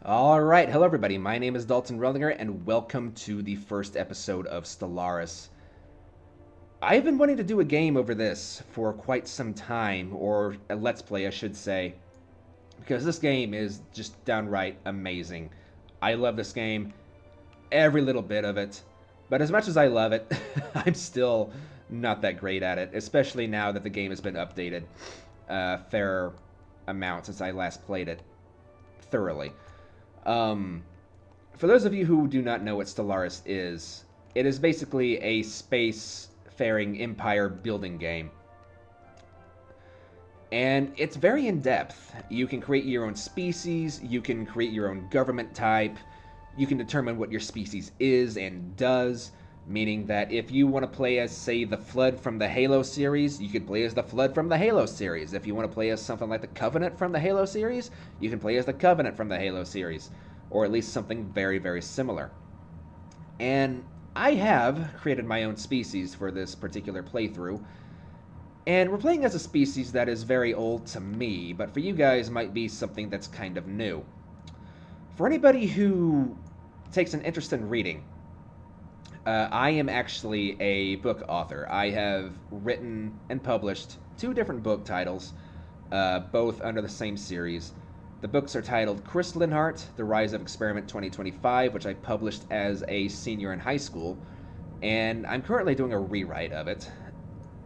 All right, hello everybody. My name is Dalton Rellinger, and welcome to the first episode of Stellaris. I've been wanting to do a game over this for quite some time, or a let's play, I should say, because this game is just downright amazing. I love this game, every little bit of it, but as much as I love it, I'm still not that great at it, especially now that the game has been updated a fair amount since I last played it thoroughly. Um, for those of you who do not know what Stellaris is, it is basically a space-faring empire building game. And it's very in-depth. You can create your own species, you can create your own government type, you can determine what your species is and does, meaning that if you want to play as, say, the Flood from the Halo series, you could play as the Flood from the Halo series. If you want to play as something like the Covenant from the Halo series, you can play as the Covenant from the Halo series, or at least something very, very similar. And I have created my own species for this particular playthrough, and we're playing as a species that is very old to me, but for you guys might be something that's kind of new. For anybody who takes an interest in reading, I am actually a book author. I have written and published two different book titles, both under the same series. The books are titled Chris Linhart, The Rise of Experiment 2025, which I published as a senior in high school, and I'm currently doing a rewrite of it.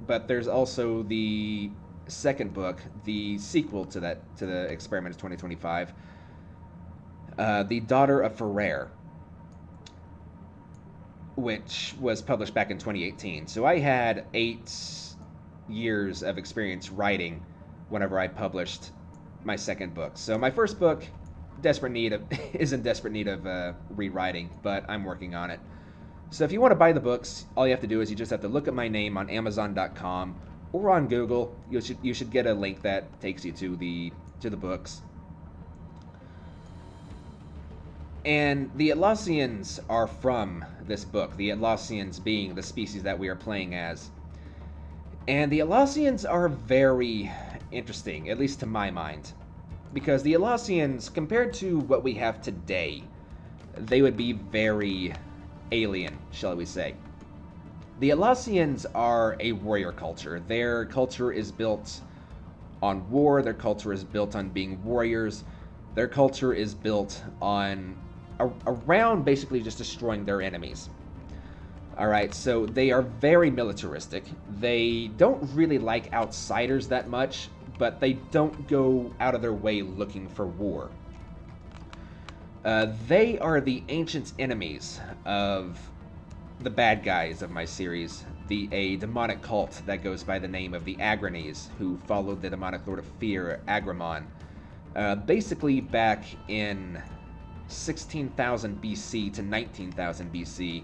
But there's also the second book, the sequel to the Experiment 2025, The Daughter of Ferrer, which was published back in 2018. So I had 8 years of experience writing whenever I published my second book. So my first book, is in desperate need of rewriting, but I'm working on it. So if you want to buy the books, all you have to do is you just have to look at my name on Amazon.com or on Google. You should get a link that takes you to the books. And the Atlassians are from this book, the Atlassians being the species that we are playing as. And the Atlassians are very interesting, at least to my mind. Because the Atlassians, compared to what we have today, they would be very alien, shall we say. The Atlassians are a warrior culture. Their culture is built on war, their culture is built on being warriors, their culture is built on around basically just destroying their enemies. Alright, so they are very militaristic. They don't really like outsiders that much, but they don't go out of their way looking for war. They are the ancient enemies of the bad guys of my series, a demonic cult that goes by the name of the Agranes, who followed the demonic lord of fear, Agramon. Basically back in 16,000 BC to 19,000 BC,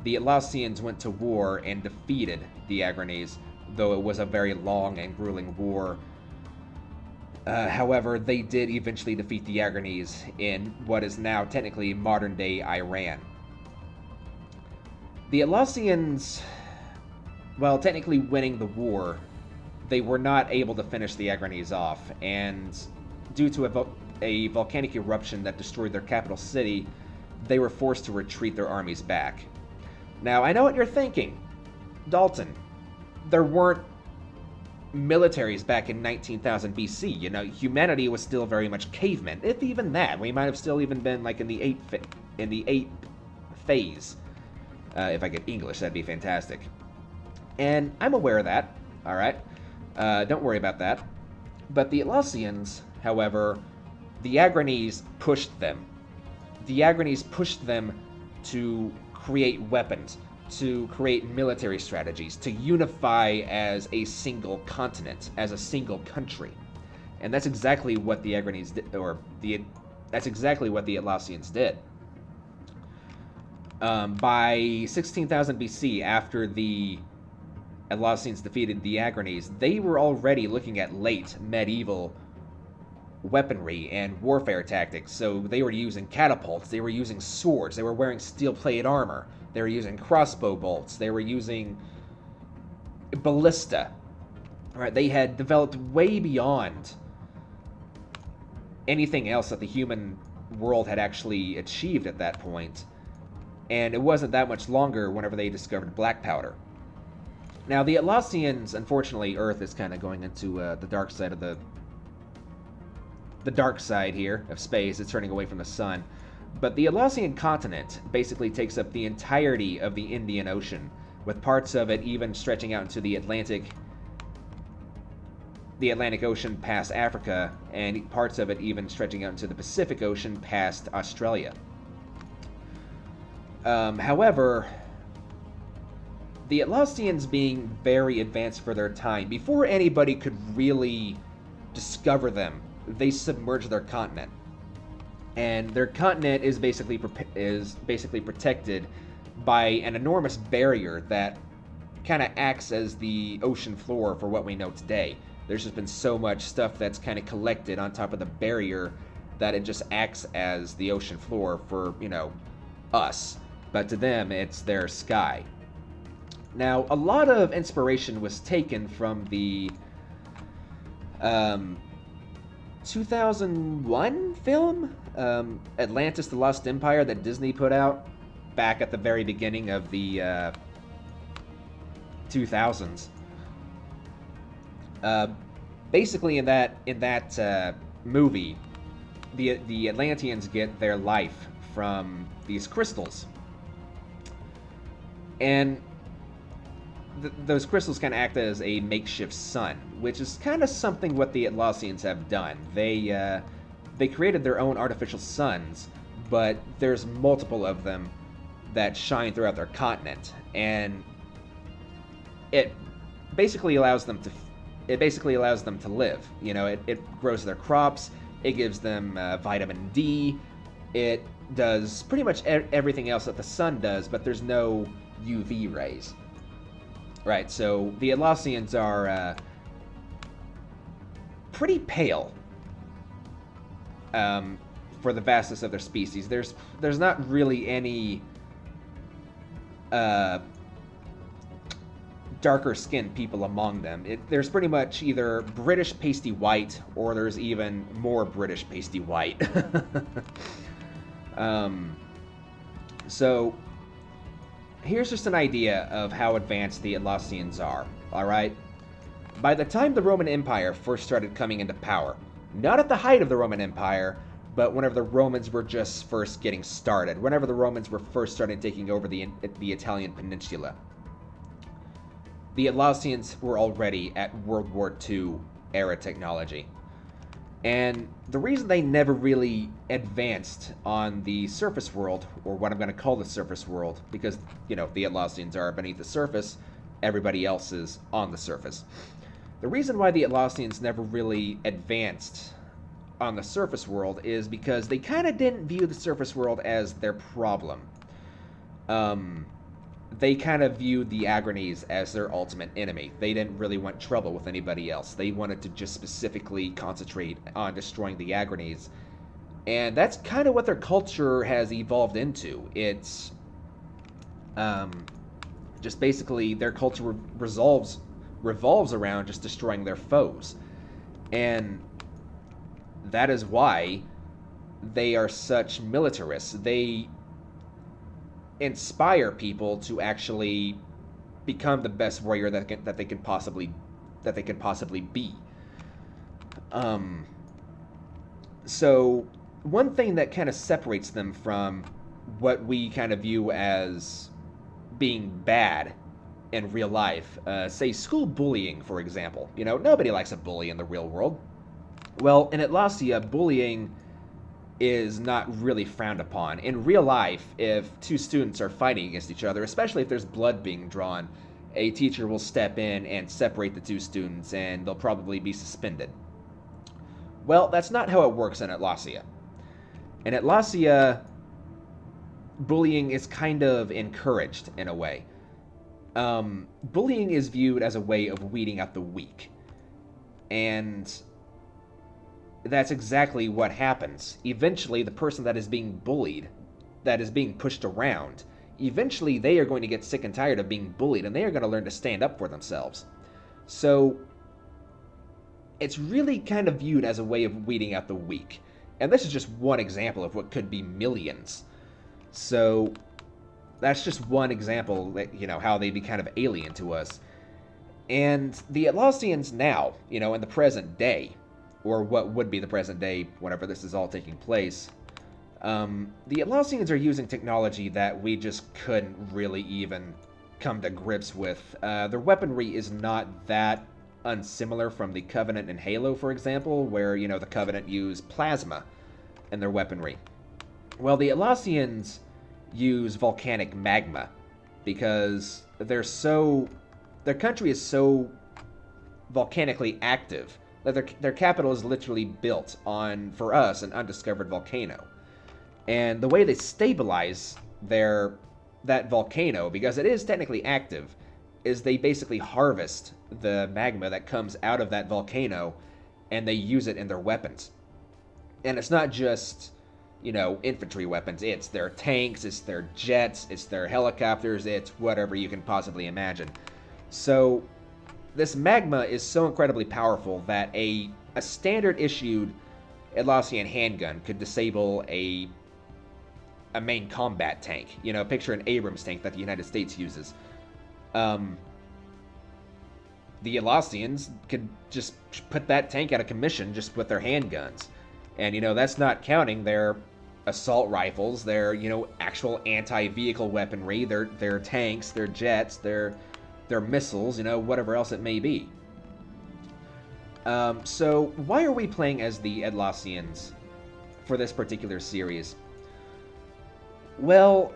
the Atlassians went to war and defeated the Agranes, though it was a very long and grueling war. However, they did eventually defeat the Agranes in what is now technically modern-day Iran. The Atlassians, while technically winning the war, they were not able to finish the Agranes off, and due to a volcanic eruption that destroyed their capital city, they were forced to retreat their armies back. Now, I know what you're thinking. Dalton, there weren't militaries back in 19,000 BC. You know, humanity was still very much cavemen. If even that, we might have still even been like in the ape phase. If I get English, that'd be fantastic. And I'm aware of that. All right, don't worry about that. But the Atlassians, however, the Agranes pushed them. The Agranes pushed them to create weapons, to create military strategies, to unify as a single continent, as a single country. And that's exactly what the Agranes did, that's exactly what the Atlassians did. By 16,000 BC, after the Atlassians defeated the Agranes, they were already looking at late medieval weaponry and warfare tactics. So they were using catapults, they were using swords, they were wearing steel-plated armor, they were using crossbow bolts, they were using ballista. Right? They had developed way beyond anything else that the human world had actually achieved at that point, and it wasn't that much longer whenever they discovered black powder. Now, the Atlassians, unfortunately, Earth is kind of going into the dark side of the dark side here of space. It's turning away from the sun. But the Atlassian continent basically takes up the entirety of the Indian Ocean, with parts of it even stretching out into the Atlantic Ocean past Africa, and parts of it even stretching out into the Pacific Ocean past Australia. However, the Atlassians being very advanced for their time, before anybody could really discover them, they submerged their continent. And their continent is basically protected by an enormous barrier that kind of acts as the ocean floor for what we know today. There's just been so much stuff that's kind of collected on top of the barrier that it just acts as the ocean floor for, us. But to them, it's their sky. Now, a lot of inspiration was taken from the 2001 film, Atlantis: The Lost Empire, that Disney put out back at the very beginning of the 2000s. Basically, in that movie, the Atlanteans get their life from these crystals, and those crystals kind of act as a makeshift sun, which is kind of something what the Atlassians have done. They created their own artificial suns, but there's multiple of them that shine throughout their continent, and it basically allows them to live. It grows their crops. It gives them vitamin D. It does pretty much everything else that the sun does, but there's no UV rays. Right, so the Atlassians are pretty pale for the vastness of their species. There's not really any darker skinned people among them. There's pretty much either British pasty white, or there's even more British pasty white. So here's just an idea of how advanced the Atlassians are, alright? By the time the Roman Empire first started coming into power, not at the height of the Roman Empire, but whenever the Romans were just first getting started, whenever the Romans were first starting taking over the Italian peninsula, the Atlassians were already at World War II era technology. And the reason they never really advanced on the surface world, or what I'm going to call the surface world, because, the Atlassians are beneath the surface, everybody else is on the surface. The reason why the Atlassians never really advanced on the surface world is because they kind of didn't view the surface world as their problem. They kind of viewed the Agronese as their ultimate enemy. They didn't really want trouble with anybody else. They wanted to just specifically concentrate on destroying the Agronese. And that's kind of what their culture has evolved into. It's just basically their culture revolves around just destroying their foes. And that is why they are such militarists. They inspire people to actually become the best warrior that they can possibly be. So one thing that kind of separates them from what we kind of view as being bad in real life, say school bullying, for example. Nobody likes a bully in the real world. Well, in Atlasia, bullying is not really frowned upon. In real life, if two students are fighting against each other, especially if there's blood being drawn, a teacher will step in and separate the two students, and they'll probably be suspended. Well, that's not how it works in Atlasia. In Atlasia, bullying is kind of encouraged in a way. Bullying is viewed as a way of weeding out the weak. And that's exactly what happens. Eventually, the person that is being bullied, that is being pushed around, eventually they are going to get sick and tired of being bullied, and they are going to learn to stand up for themselves. So it's really kind of viewed as a way of weeding out the weak. And this is just one example of what could be millions. So that's just one example that, how they'd be kind of alien to us. And the Atlassians now, in the present day, or what would be the present day whenever this is all taking place, the Atlassians are using technology that we just couldn't really even come to grips with. Their weaponry is not that unsimilar from the Covenant in Halo, for example, where, the Covenant use plasma in their weaponry. Well, the Atlassians use volcanic magma because their country is so volcanically active that their capital is literally built on, for us, an undiscovered volcano. And the way they stabilize that volcano, because it is technically active, is they basically harvest the magma that comes out of that volcano and they use it in their weapons. And it's not just, infantry weapons. It's their tanks, it's their jets, it's their helicopters, it's whatever you can possibly imagine. So this magma is so incredibly powerful that a standard issued Atlassian handgun could disable a main combat tank. Picture an Abrams tank that the United States uses. The Atlassians could just put that tank out of commission just with their handguns. And, that's not counting their assault rifles, their, actual anti-vehicle weaponry, their tanks, their jets, their missiles, whatever else it may be. So why are we playing as the Atlassians for this particular series? Well,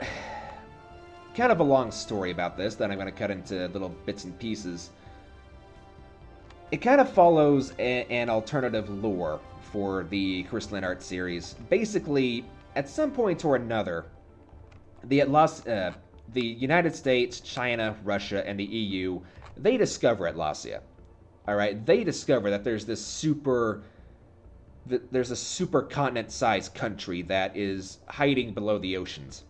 kind of a long story about this that I'm going to cut into little bits and pieces. It kind of follows an alternative lore for the Crystalline Art series. Basically, at some point or another, the United States, China, Russia, and the EU, they discover Atlassia. All right, they discover that there's a supercontinent-sized country that is hiding below the oceans.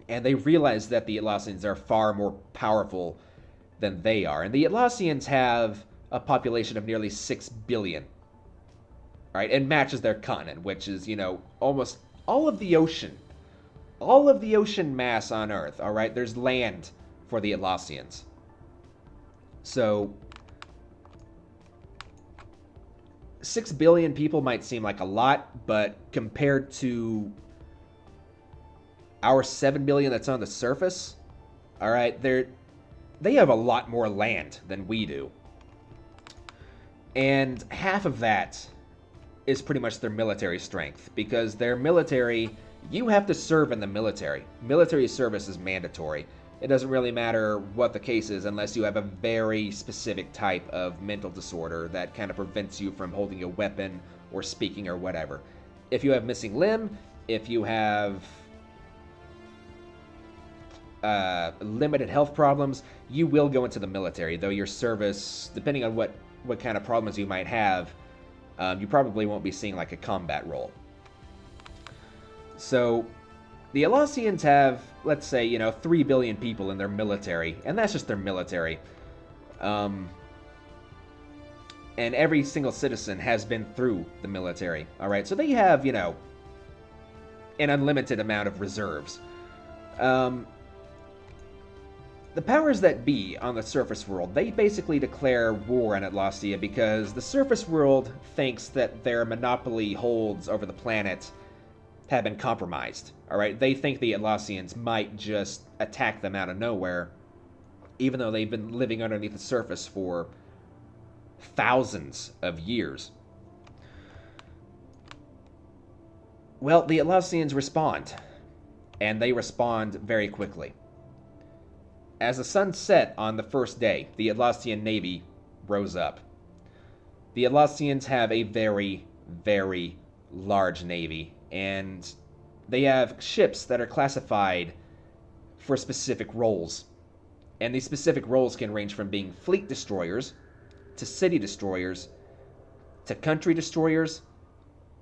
And they realize that the Atlassians are far more powerful than they are. And the Atlassians have a population of nearly 6 billion. All right, and matches their continent, which is, almost all of the ocean. All of the ocean mass on Earth, all right? There's land for the Atlassians. So 6 billion people might seem like a lot, but compared to our 7 billion that's on the surface, all right, they have a lot more land than we do. And half of that is pretty much their military strength, because their military, you have to serve in the military. Military service is mandatory. It doesn't really matter what the case is unless you have a very specific type of mental disorder that kind of prevents you from holding a weapon or speaking or whatever. If you have missing limb, if you have limited health problems, you will go into the military, though your service, depending on what kind of problems you might have, you probably won't be seeing like a combat role. So the Atlassians have, let's say, 3 billion people in their military, and that's just their military. And every single citizen has been through the military, all right? So they have, an unlimited amount of reserves. The powers that be on the surface world, they basically declare war on Atlassia because the surface world thinks that their monopoly holds over the planet have been compromised. All right, they think the Atlassians might just attack them out of nowhere, even though they've been living underneath the surface for thousands of years. Well, the Atlassians respond, and they respond very quickly. As the sun set on the first day, the Atlassian Navy rose up. The Atlassians have a very, very large navy, and they have ships that are classified for specific roles. And these specific roles can range from being fleet destroyers, to city destroyers, to country destroyers,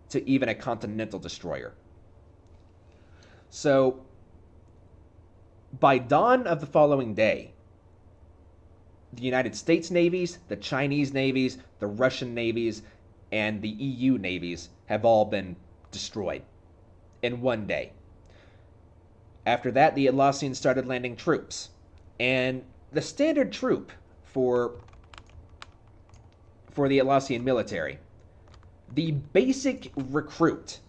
to even a continental destroyer. So, by dawn of the following day, the United States navies, the Chinese navies, the Russian navies, and the EU navies have all been destroyed in one day. After that, the Atlassians started landing troops. And the standard troop for the Atlassian military, the basic recruit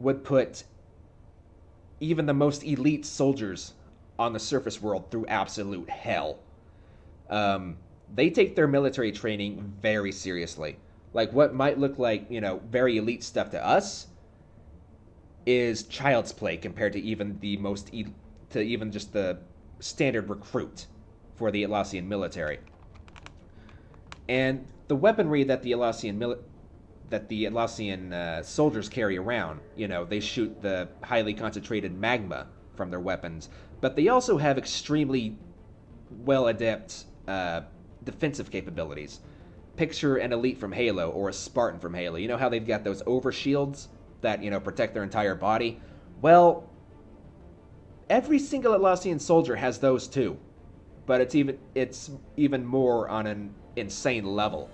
would put even the most elite soldiers on the surface world through absolute hell. They take their military training very seriously. Like what might look like, very elite stuff to us is child's play compared to even just the standard recruit for the Atlassian military. And the weaponry that the Atlassian soldiers carry around, they shoot the highly concentrated magma from their weapons, but they also have extremely well adept defensive capabilities. Picture an elite from Halo or a Spartan from Halo. You know how they've got those overshields that, protect their entire body? Well, every single Atlassian soldier has those too, but it's even more on an insane level.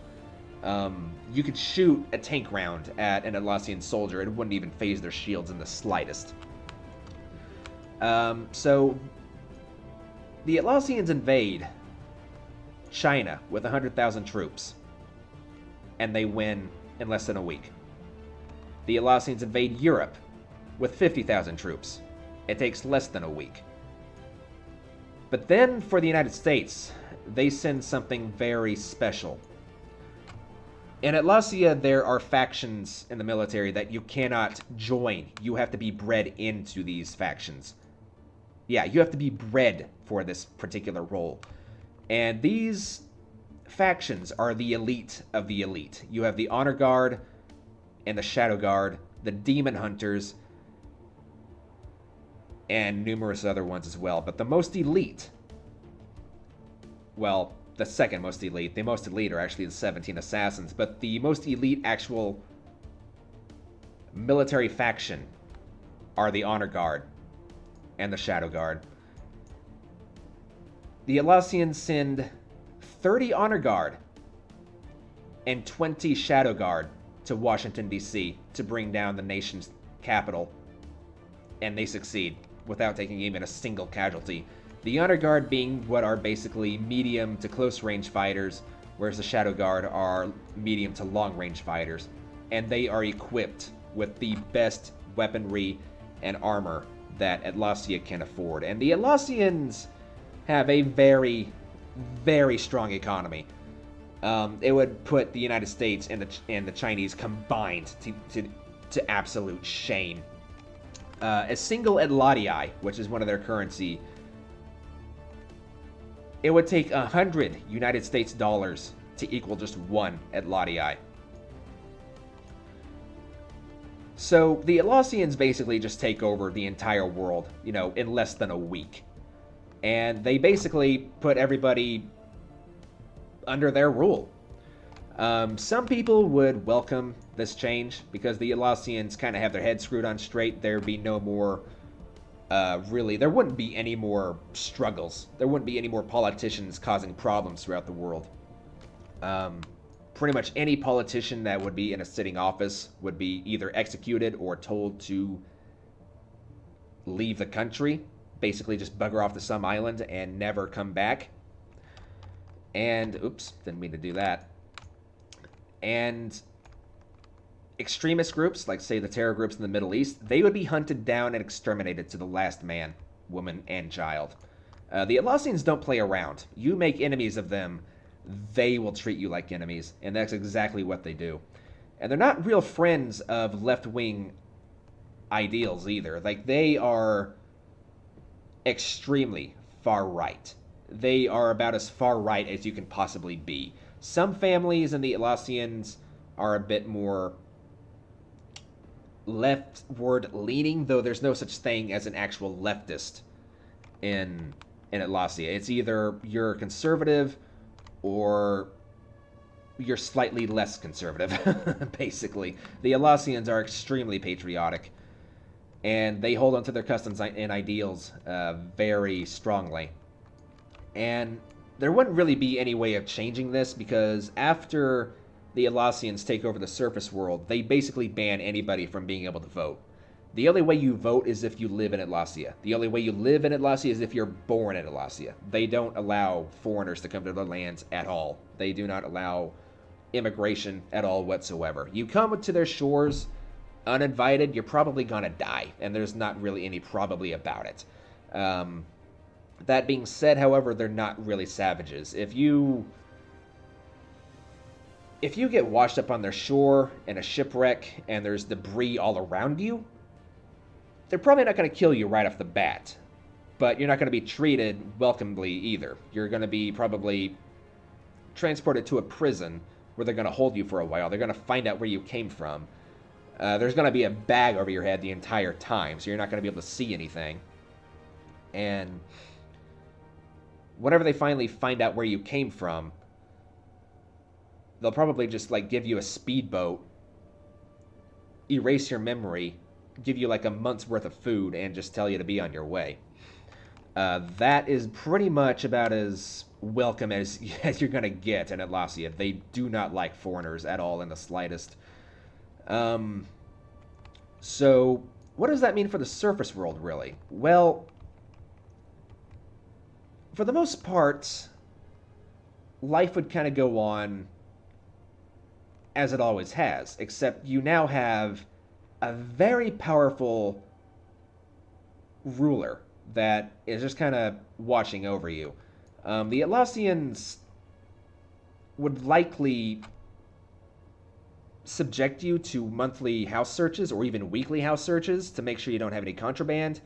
You could shoot a tank round at an Atlassian soldier, it wouldn't even phase their shields in the slightest. So the Atlassians invade China with 100,000 troops, and they win in less than a week. The Atlassians invade Europe with 50,000 troops. It takes less than a week. But then, for the United States, they send something very special. In Atlassian, there are factions in the military that you cannot join. You have to be bred into these factions. Yeah, you have to be bred for this particular role. And these factions are the elite of the elite. You have the Honor Guard and the Shadow Guard, the Demon Hunters, and numerous other ones as well. But the most elite, well, the second most elite, the most elite are actually the 17 Assassins, but the most elite actual military faction are the Honor Guard and the Shadow Guard. The Atlassians send 30 Honor Guard and 20 Shadow Guard to Washington, D.C. to bring down the nation's capital, and they succeed without taking even a single casualty. The Honor Guard being what are basically medium to close range fighters, whereas the Shadow Guard are medium to long range fighters, and they are equipped with the best weaponry and armor that Atlassian can afford. And the Atlassians have a very, very strong economy. It would put the United States and the Chinese combined to absolute shame. A single Atlatii, which is one of their currency, it would take 100 United States dollars to equal just one Atlatii. So the Atlassians basically just take over the entire world, in less than a week. And they basically put everybody under their rule. Some people would welcome this change because the Atlassians kind of have their heads screwed on straight. There'd be no more, there wouldn't be any more struggles. There wouldn't be any more politicians causing problems throughout the world. Pretty much any politician that would be in a sitting office would be either executed or told to leave the country. Basically just bugger off to some island and never come back. And, oops, didn't mean to do that. And extremist groups, like say the terror groups in the Middle East, they would be hunted down and exterminated to the last man, woman, and child. The Atlassians don't play around. You make enemies of them, they will treat you like enemies, and that's exactly what they do. And they're not real friends of left-wing ideals either. Like, they are extremely far right. They are about as far right as you can possibly be. Some families in the Atlassians are a bit more leftward leaning, though there's no such thing as an actual leftist in Atlassian. It's either you're conservative or you're slightly less conservative, basically. The Atlassians are extremely patriotic, and they hold on to their customs and ideals very strongly. And there wouldn't really be any way of changing this, because after the Atlassians take over the surface world, they basically ban anybody from being able to vote. The only way you vote is if you live in Atlasia. The only way you live in Atlasia is if you're born in Atlasia. They don't allow foreigners to come to their lands at all. They do not allow immigration at all whatsoever. You come to their shores uninvited, you're probably gonna die, and there's not really any probably about it. That being said, however, they're not really savages. If you get washed up on their shore in a shipwreck and there's debris all around you, they're probably not going to kill you right off the bat, but you're not going to be treated welcomely either. You're going to be probably transported to a prison where they're going to hold you for a while. They're going to find out where you came from. There's going to be a bag over your head the entire time, so you're not going to be able to see anything. And whenever they finally find out where you came from, they'll probably just like give you a speedboat, erase your memory, give you like a month's worth of food, and just tell you to be on your way. That is pretty much about as welcome as you're going to get in Atlasia. They do not like foreigners at all in the slightest. So, what does that mean for the surface world, really? Well, for the most part, life would kind of go on as it always has, except you now have a very powerful ruler that is just kind of watching over you. The Atlassians would likely subject you to monthly house searches or even weekly house searches to make sure you don't have any contraband.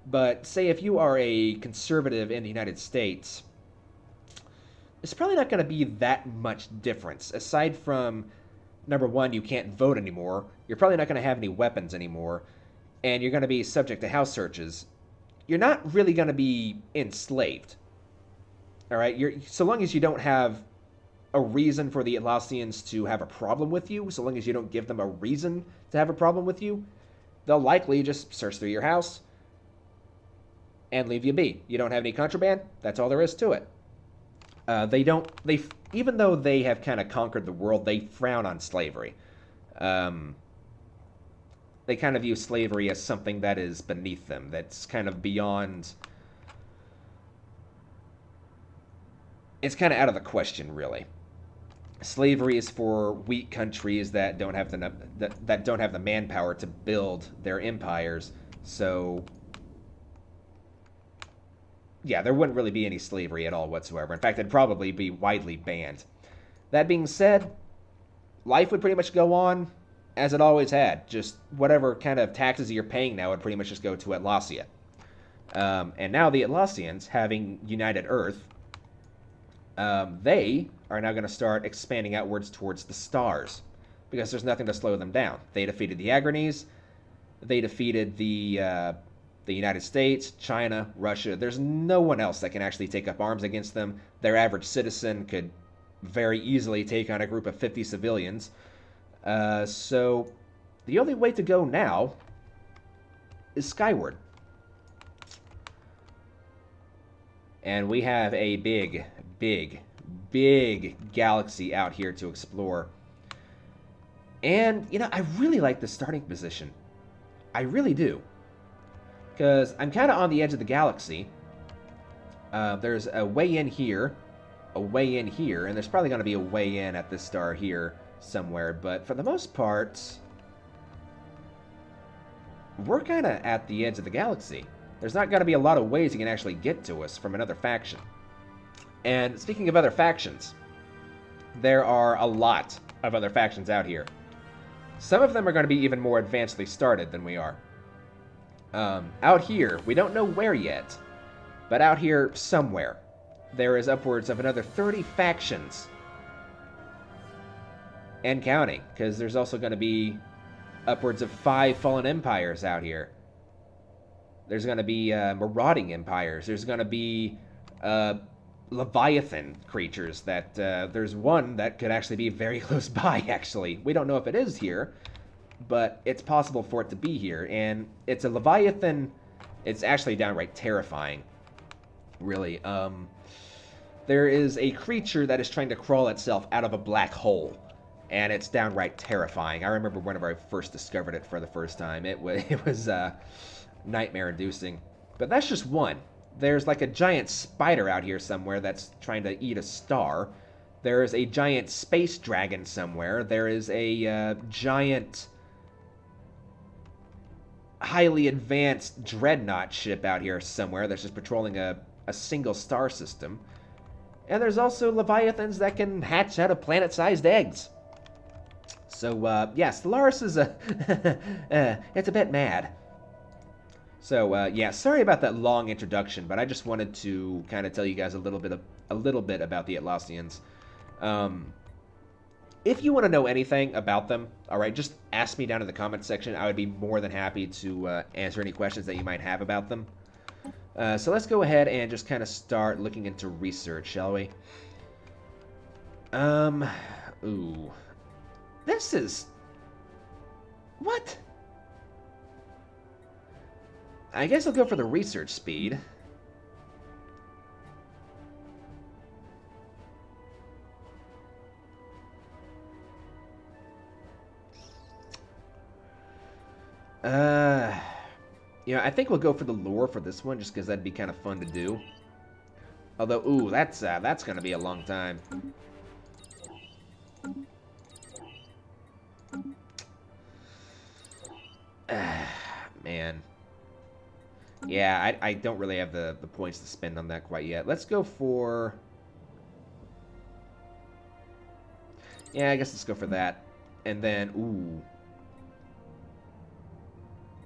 But say if you are a conservative in the United States, it's probably not going to be that much difference. Aside from, number one, you can't vote anymore. You're probably not going to have any weapons anymore. And you're going to be subject to house searches. You're not really going to be enslaved. All right? So long as you don't have a reason for the Atlassians to have a problem with you, so long as you don't give them a reason to have a problem with you, they'll likely just search through your house and leave you be. You don't have any contraband, that's all there is to it. Even though they have kind of conquered the world, they frown on slavery. They kind of view slavery as something that is beneath them, that's kind of beyond. It's kind of out of the question, really. Slavery is for weak countries that don't have the manpower to build their empires. So, yeah, there wouldn't really be any slavery at all whatsoever. In fact, it'd probably be widely banned. That being said, life would pretty much go on as it always had. Just whatever kind of taxes you're paying now would pretty much just go to Atlasia. And now the Atlassians, having united Earth, they are now going to start expanding outwards towards the stars, because there's nothing to slow them down. They defeated the Agronese, they defeated the United States, China, Russia. There's no one else that can actually take up arms against them. Their average citizen could very easily take on a group of 50 civilians. So the only way to go now is skyward. And we have a big galaxy out here to explore. And, I really like the starting position. I really do. Because I'm kind of on the edge of the galaxy. There's a way in here, and there's probably going to be a way in at this star here somewhere. But for the most part, we're kind of at the edge of the galaxy. There's not going to be a lot of ways you can actually get to us from another faction. And speaking of other factions, there are a lot of other factions out here. Some of them are going to be even more advancedly started than we are. Out here, we don't know where yet, but out here somewhere, there is upwards of another 30 factions. And counting, because there's also going to be upwards of 5 fallen empires out here. There's going to be marauding empires. There's going to be Leviathan creatures that there's one that could actually be very close by, actually. We don't know if it is here, but it's possible for it to be here. And it's a Leviathan. It's actually downright terrifying, really. There is a creature that is trying to crawl itself out of a black hole. and it's downright terrifying. I remember whenever I first discovered it for the first time, it was nightmare-inducing. But that's just one. There's like a giant spider out here somewhere that's trying to eat a star. There's a giant space dragon somewhere. There is a giant, highly advanced dreadnought ship out here somewhere that's just patrolling a single star system. And there's also leviathans that can hatch out of planet-sized eggs. So, yeah, Stellaris is it's a bit mad. So, yeah, sorry about that long introduction, but I just wanted to kind of tell you guys a little bit about the Atlassians. If you want to know anything about them, all right, just ask me down in the comments section. I would be more than happy to answer any questions that you might have about them. So let's go ahead and just kind of start looking into research, shall we? Ooh. This is... What? I guess I'll go for the research speed. You know, I think we'll go for the lore for this one, just because that'd be kind of fun to do. Although, ooh, that's gonna be a long time. Man. Yeah, I don't really have the points to spend on that quite yet. Let's go for... Yeah, I guess let's go for that. And then, ooh.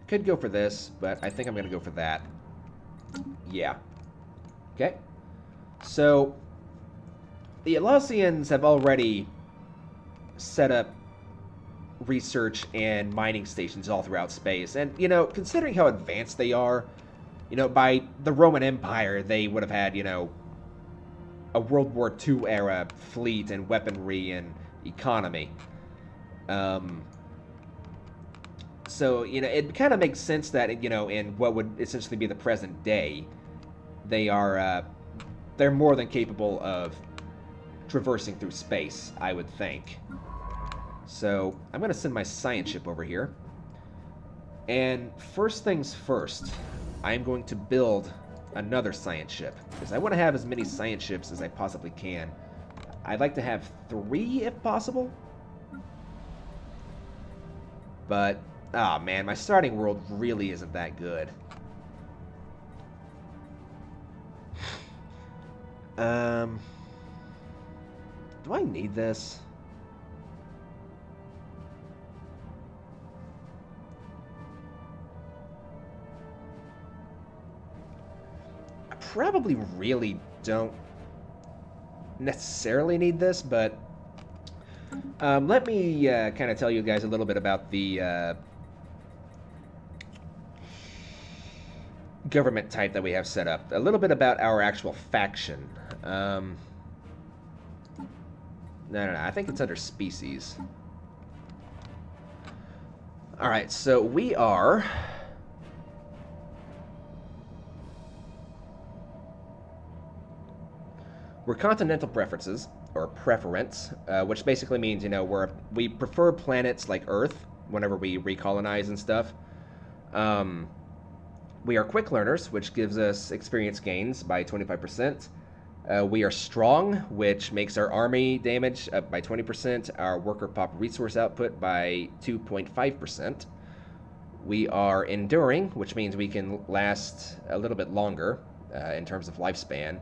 Could go for this, but I think I'm going to go for that. Yeah. Okay. So, the Atlassians have already set up research and mining stations all throughout space. And, you know, considering how advanced they are, you know, by the Roman Empire, they would have had, you know, a World War II era fleet and weaponry and economy. So, you know, it kind of makes sense that, you know, in what would essentially be the present day, they're more than capable of traversing through space, I would think. So, I'm going to send my science ship over here. And first things first, I'm going to build another science ship, because I want to have as many science ships as I possibly can. I'd like to have 3 if possible. But... ah, man, my starting world really isn't that good. Do I need this? I probably really don't necessarily need this, but let me kind of tell you guys a little bit about the government type that we have set up. A little bit about our actual faction. No, I think it's under species. Alright, so we are... we're continental preferences, or preference, which basically means, you know, we prefer planets like Earth whenever we recolonize and stuff. We are quick learners, which gives us experience gains by 25%. We are strong, which makes our army damage up by 20%, our worker pop resource output by 2.5%. We are enduring, which means we can last a little bit longer in terms of lifespan.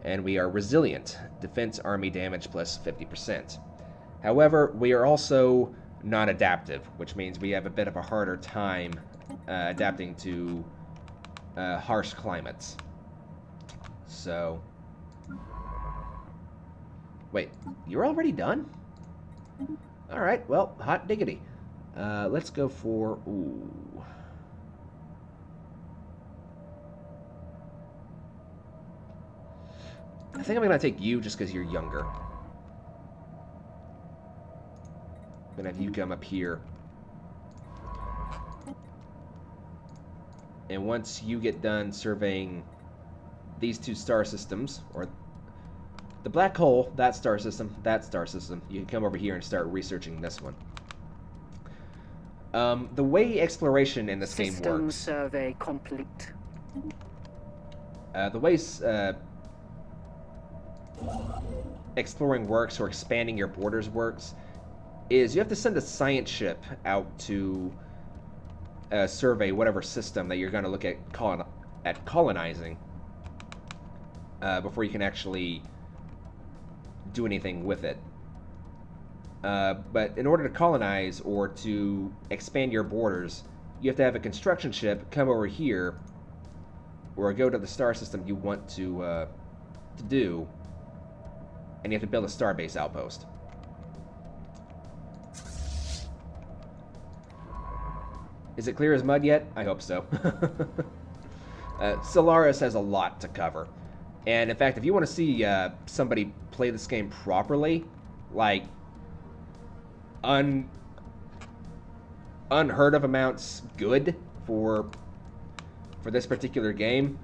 And we are resilient, defense army damage plus 50%. However, we are also non-adaptive, which means we have a bit of a harder time adapting to harsh climates. So, wait, you're already done? All right, well, hot diggity. Let's go for, ooh. I think I'm going to take you just because you're younger. I'm going to have you come up here. And once you get done surveying these 2 star systems, or the black hole, that star system, you can come over here and start researching this one. The way exploration in this game works... System survey complete. The way exploring works, or expanding your borders works, is you have to send a science ship out to survey whatever system that you're going to look at colonizing before you can actually do anything with it. But in order to colonize or to expand your borders, you have to have a construction ship come over here, or go to the star system you want to do, and you have to build a starbase outpost. Is it clear as mud yet? I hope so. Stellaris has a lot to cover. And in fact, if you want to see somebody play this game properly, like unheard of amounts good for this particular game,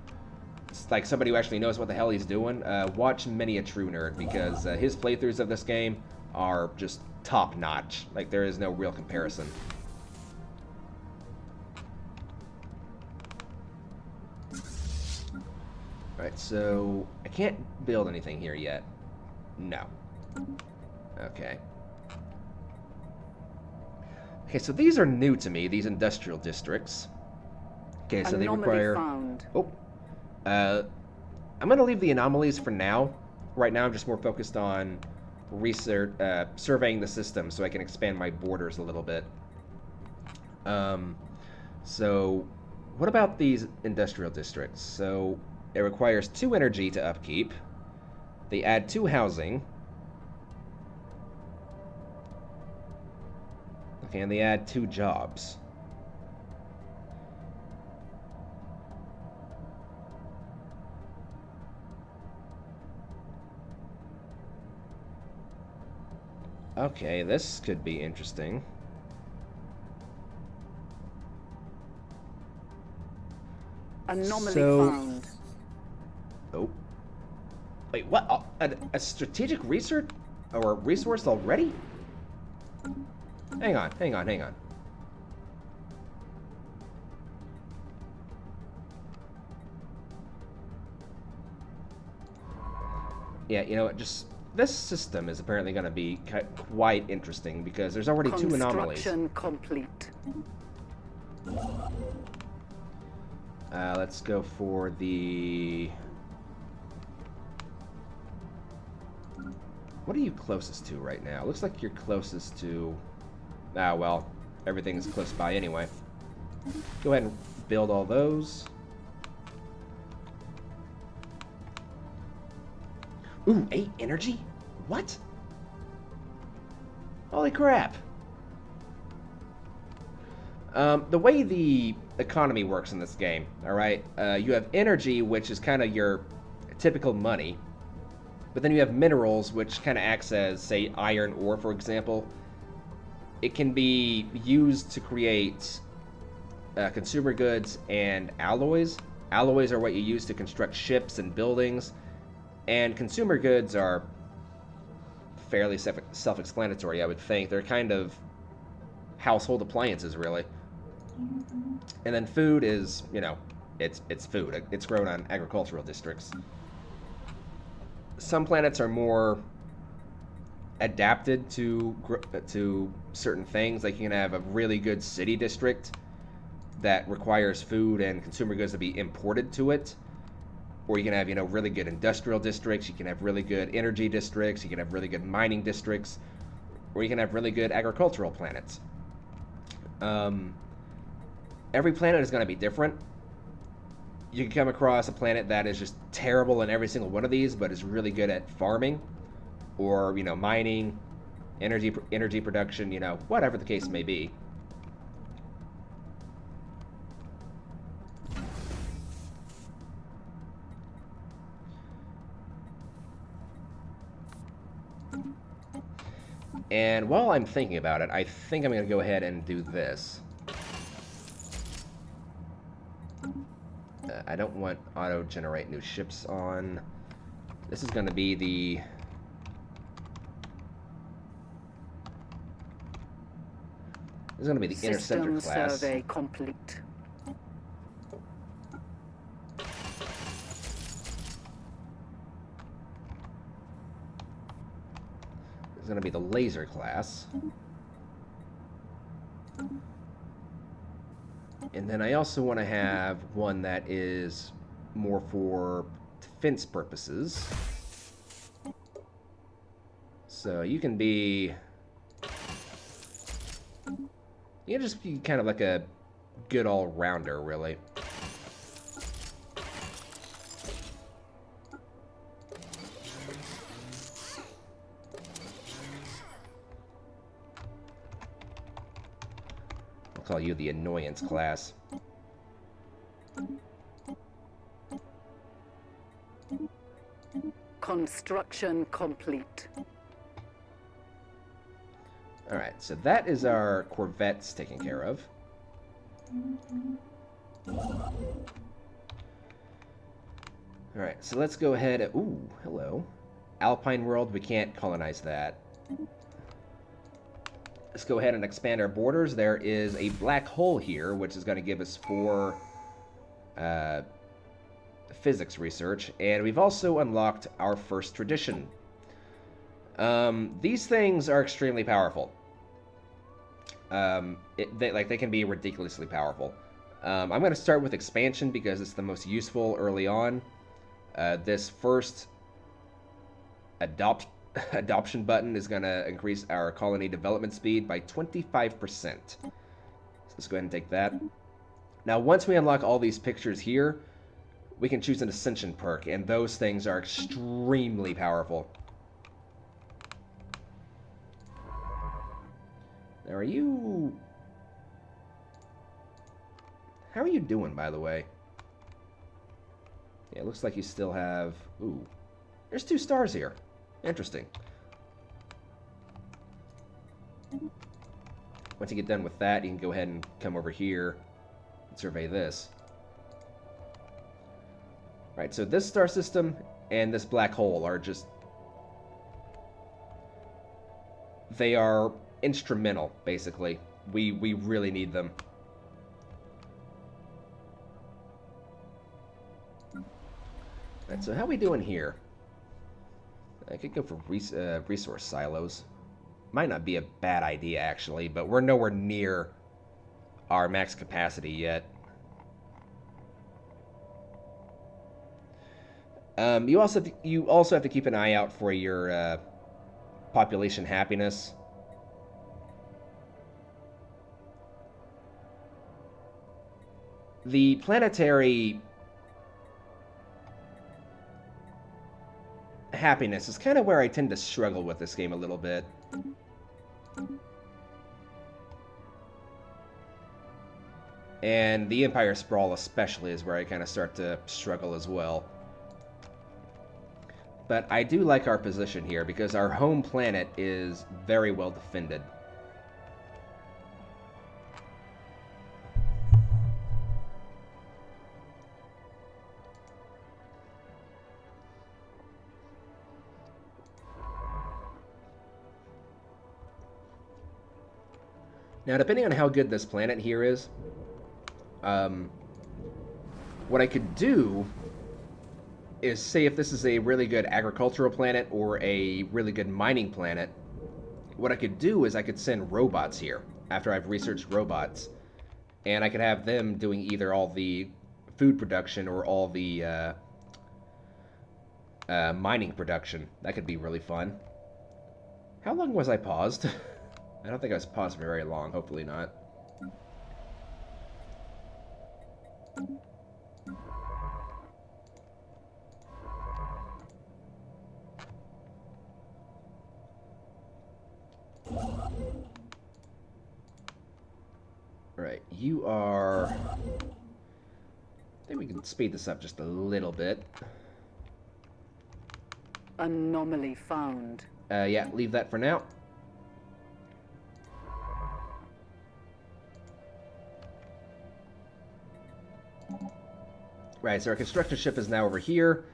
it's like somebody who actually knows what the hell he's doing, watch Many a True Nerd, because his playthroughs of this game are just top-notch. Like, there is no real comparison. Alright, so I can't build anything here yet. No. Okay. Okay, so these are new to me, these industrial districts. Okay, so they require... Found. Oh. I'm going to leave the anomalies for now. Right now I'm just more focused on research, surveying the system so I can expand my borders a little bit. So what about these industrial districts? So it requires 2 energy to upkeep. They add 2 housing. Okay, and they add 2 jobs. Okay, this could be interesting. Anomaly found. Oh. Wait, what? A strategic research or resource already? Hang on. Yeah, you know what, just... This system is apparently going to be quite interesting because there's already 2 anomalies. Construction complete. Let's go for the... What are you closest to right now? Looks like you're closest to... Ah, well, everything's close by anyway. Go ahead and build all those. Ooh, 8 energy? What? Holy crap. The way the economy works in this game, alright? You have energy, which is kind of your typical money. But then you have minerals, which kind of acts as, say, iron ore, for example. It can be used to create consumer goods and alloys. Alloys are what you use to construct ships and buildings. And consumer goods are fairly self-explanatory, I would think. They're kind of household appliances, really. And then food is, you know, it's food. It's grown on agricultural districts. Some planets are more adapted to certain things. Like, you can have a really good city district that requires food and consumer goods to be imported to it. Or you can have, you know, really good industrial districts. You can have really good energy districts. You can have really good mining districts. Or you can have really good agricultural planets. Every planet is going to be different. You can come across a planet that is just terrible in every single one of these, but is really good at farming. Or, you know, mining, energy production, you know, whatever the case may be. And while I'm thinking about it, I think I'm going to go ahead and do this. I don't want auto-generate new ships on. This is going to be the... This is going to be the interceptor System class. survey complete. This is going to be the laser class. And then I also want to have one that is more for defense purposes. So you can be... You can just be kind of like a good all-rounder, really. I'll call you the annoyance class. Construction complete. Alright, so that is our corvettes taken care of. Alright, so let's go ahead. Ooh, hello. Alpine world, we can't colonize that. Let's go ahead and expand our borders. There is a black hole here, which is going to give us 4 physics research. And we've also unlocked our first tradition. These things are extremely powerful. They can be ridiculously powerful. I'm going to start with expansion because it's the most useful early on. This first adoption button is going to increase our colony development speed by 25%. So let's go ahead and take that. Now, once we unlock all these pictures here, we can choose an Ascension perk, and those things are extremely powerful. Now, are you... How are you doing, by the way? Yeah, it looks like you still have... Ooh. There's 2 stars here. Interesting. Once you get done with that, you can go ahead and come over here and survey this. Right, so this star system and this black hole are just... They are instrumental, basically. We really need them. Right, so how are we doing here? I could go for resource silos. Might not be a bad idea, actually, but we're nowhere near our max capacity yet. You also have to keep an eye out for your population happiness. The planetary happiness is kind of where I tend to struggle with this game a little bit. And the Empire Sprawl especially is where I kind of start to struggle as well. But I do like our position here because our home planet is very well defended. Now, depending on how good this planet here is, what I could do is, say if this is a really good agricultural planet or a really good mining planet, what I could do is I could send robots here after I've researched robots, and I could have them doing either all the food production or all the mining production. That could be really fun. How long was I paused? I don't think I was paused for very long. Hopefully not. Right, you are... I think we can speed this up just a little bit. Anomaly found. Yeah, leave that for now. Right, so our construction ship is now over here.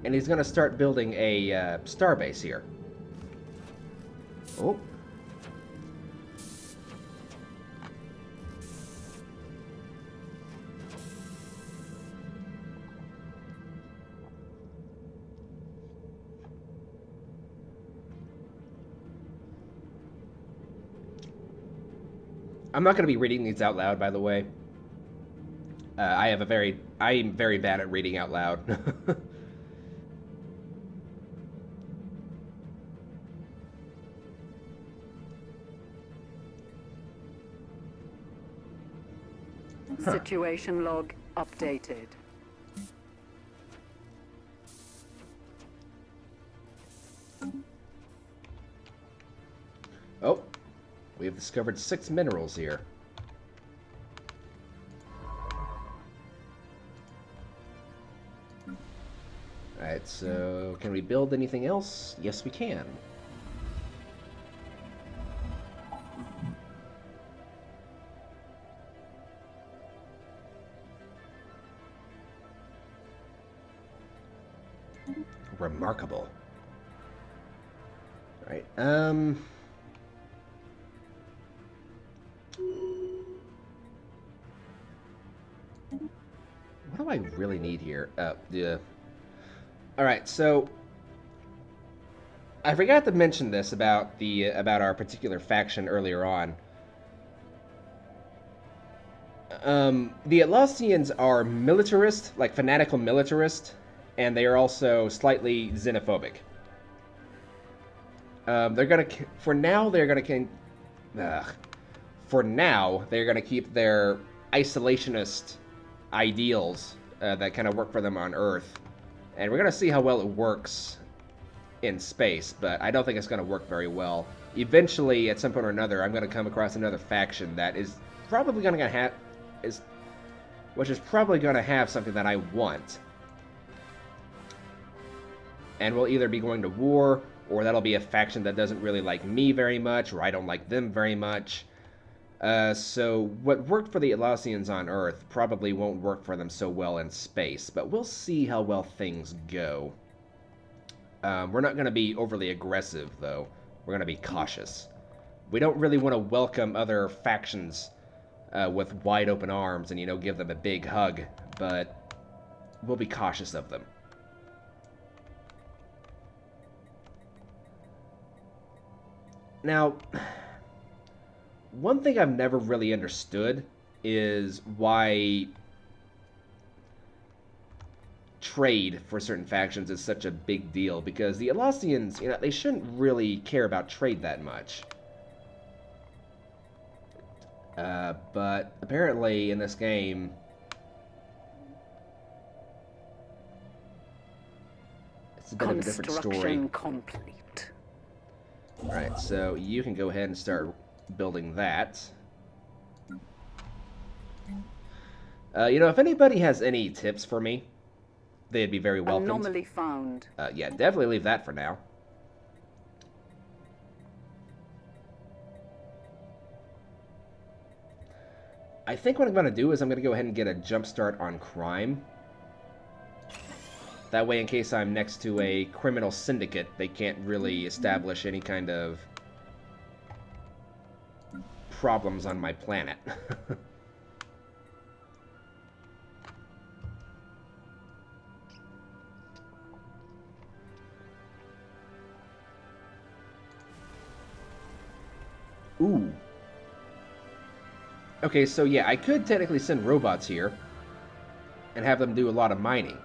and he's going to start building a starbase here. Oh. I'm not going to be reading these out loud, by the way. I'm very bad at reading out loud. Situation log updated. Oh, we have discovered 6 minerals here. Alright, so can we build anything else? Yes, we can. Remarkable. Alright, what do I really need here? Yeah. Alright, so I forgot to mention this about our particular faction earlier on. The Atlassians are militarist, like fanatical militarist, and they are also slightly xenophobic. They're gonna, for now, they're gonna keep their isolationist ideals that kind of work for them on Earth, and we're gonna see how well it works in space. But I don't think it's gonna work very well. Eventually, at some point or another, I'm gonna come across another faction that is probably gonna have something that I want. And we'll either be going to war, or that'll be a faction that doesn't really like me very much, or I don't like them very much. So what worked for the Atlassians on Earth probably won't work for them so well in space, but we'll see how well things go. We're not going to be overly aggressive, though. We're going to be cautious. We don't really want to welcome other factions with wide open arms and, give them a big hug, but we'll be cautious of them. Now, one thing I've never really understood is why trade for certain factions is such a big deal, because the Atlassians, they shouldn't really care about trade that much. But apparently in this game, it's a bit of a different story. Construction complete. Alright, so you can go ahead and start building that. If anybody has any tips for me, they'd be very welcome. Anomaly found. Yeah, definitely leave that for now. I think what I'm going to do is I'm going to go ahead and get a jump start on crime. That way, in case I'm next to a criminal syndicate, they can't really establish any kind of problems on my planet. Ooh. Okay, so yeah, I could technically send robots here and have them do a lot of mining.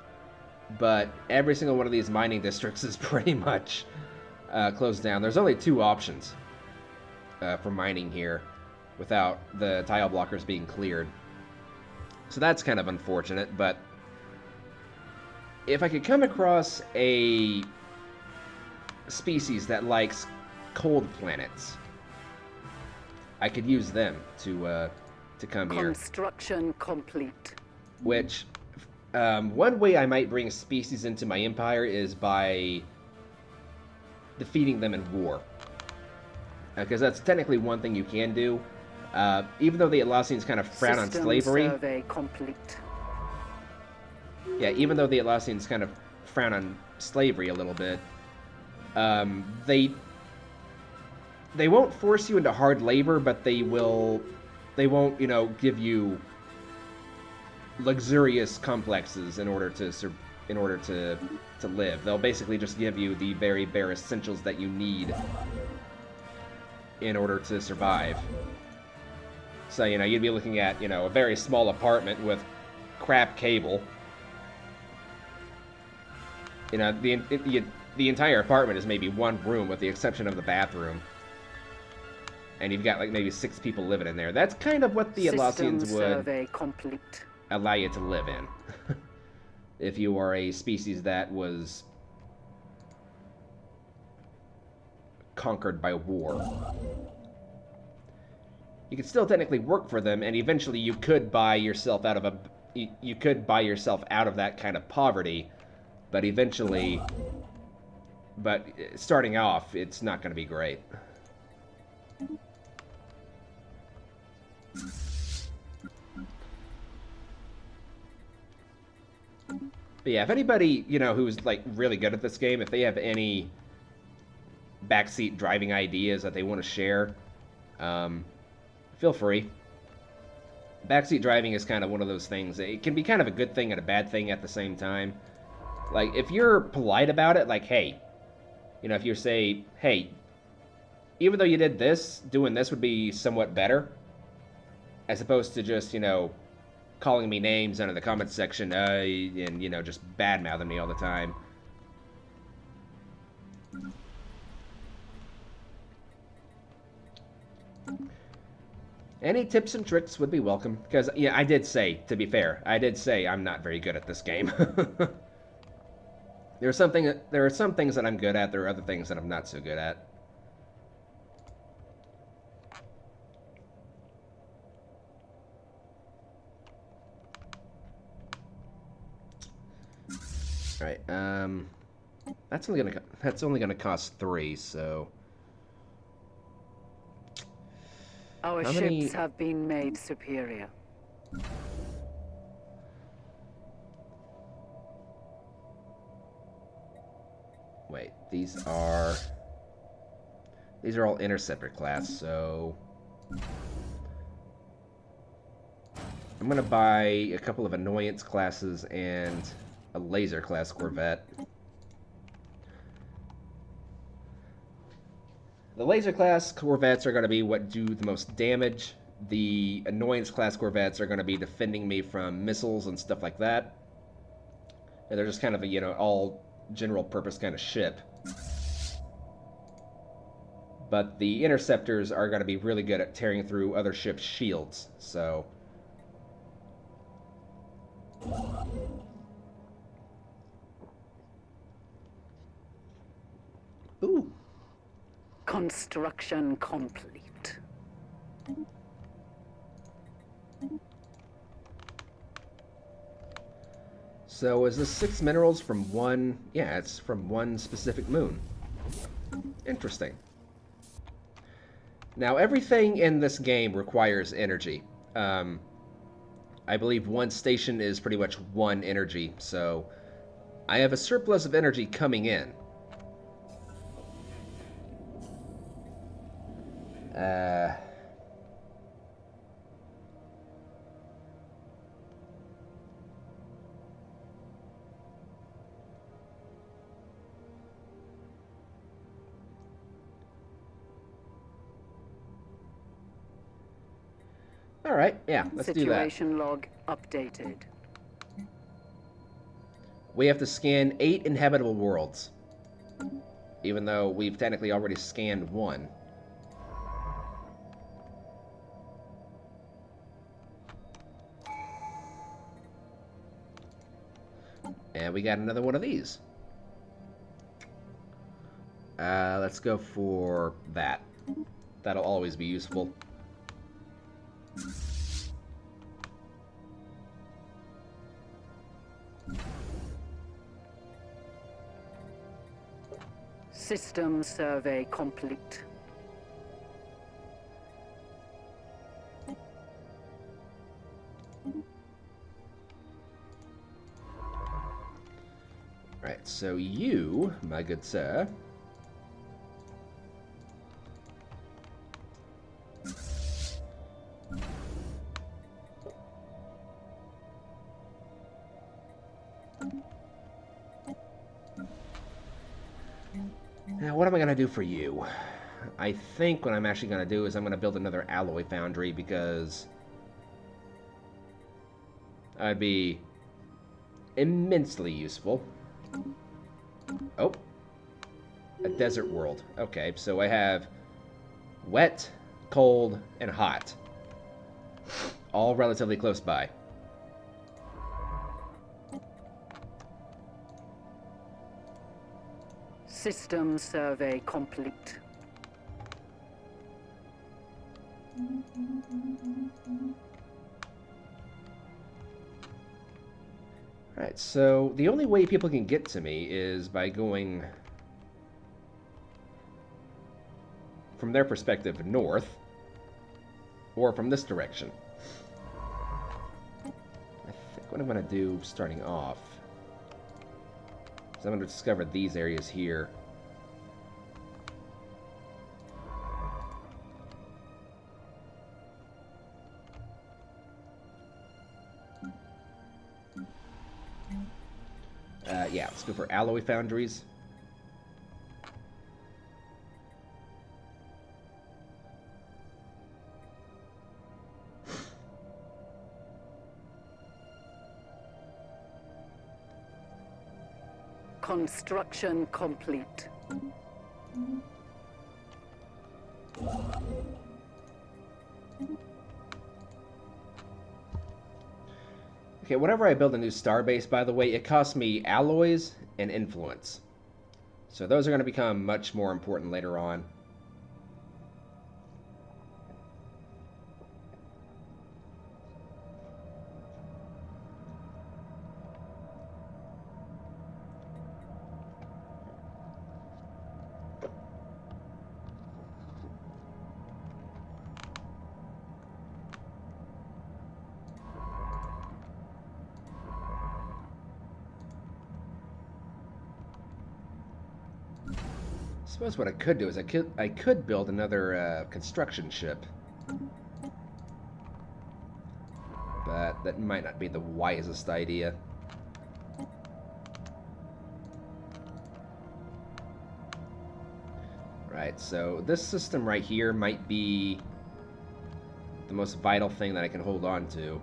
But every single one of these mining districts is pretty much closed down. There's only 2 options for mining here without the tile blockers being cleared. So that's kind of unfortunate, but if I could come across a species that likes cold planets, I could use them to come here. Construction complete. Which, one way I might bring species into my empire is by defeating them in war. Because that's technically one thing you can do. Even though the Atlassians kind of frown on slavery. Survey complete. Yeah, even though the Atlassians kind of frown on slavery a little bit. They won't force you into hard labor, but they won't, you know, give you luxurious complexes in order to live. They'll basically just give you the very bare essentials that you need in order to survive. So, you know, you'd be looking at, you know, a very small apartment with crap cable. You know, the entire apartment is maybe one room with the exception of the bathroom. And you've got like maybe 6 people living in there. That's kind of what the Atlassians would survey complete. allow you to live in. If you are a species that was conquered by war. You could still technically work for them, and eventually you could buy yourself out of that kind of poverty, but starting off, it's not going to be great. But yeah, if anybody, you know, who's like really good at this game, if they have any backseat driving ideas that they want to share, feel free. Backseat driving is kind of one of those things. It can be kind of a good thing and a bad thing at the same time. Like, if you're polite about it, like, hey, you know, if you say, hey, even though you did this, doing this would be somewhat better, as opposed to just, you know, calling me names under the comments section, and, you know, just bad-mouthing me all the time. Any tips and tricks would be welcome, because, yeah, I did say, to be fair, I did say I'm not very good at this game. There are some things that I'm good at, there are other things that I'm not so good at. Alright, that's only gonna cost 3, so... Our ships have been made superior. Wait, these are all interceptor class, so I'm gonna buy a couple of annoyance classes and a laser class corvette. The laser class corvettes are going to be what do the most damage. The annoyance class corvettes are going to be defending me from missiles and stuff like that. And they're just kind of a, you know, all general purpose kind of ship. But the interceptors are going to be really good at tearing through other ships' shields, so... Ooh. Construction complete. So is this 6 minerals from one... Yeah, it's from one specific moon. Interesting. Now, everything in this game requires energy. I believe one station is pretty much 1 energy, so I have a surplus of energy coming in. All right, yeah, let's do that. Situation log updated. We have to scan 8 inhabitable worlds, even though we've technically already scanned 1. And we got another one of these. Let's go for that. That'll always be useful. System survey complete. Right, so you, my good sir... Now, what am I going to do for you? I think what I'm actually going to do is I'm going to build another alloy foundry because I'd be immensely useful. Oh, a desert world. Okay, so I have wet, cold, and hot. All relatively close by. System survey complete. Alright, so the only way people can get to me is by going, from their perspective, north, or from this direction. I think what I'm going to do starting off is I'm going to discover these areas here. Yeah, let's go for alloy foundries. Construction complete. Okay, whenever I build a new starbase, by the way, it costs me alloys and influence. So those are going to become much more important later on. I suppose what I could do is I could build another construction ship, but that might not be the wisest idea. Right, so this system right here might be the most vital thing that I can hold on to.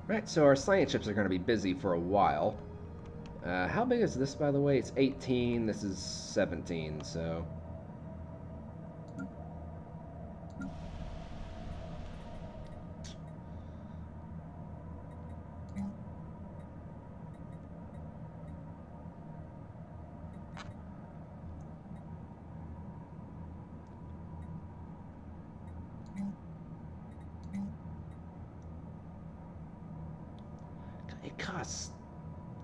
Right, so our science ships are going to be busy for a while. How big is this, by the way? It's 18, this is 17, so... It costs...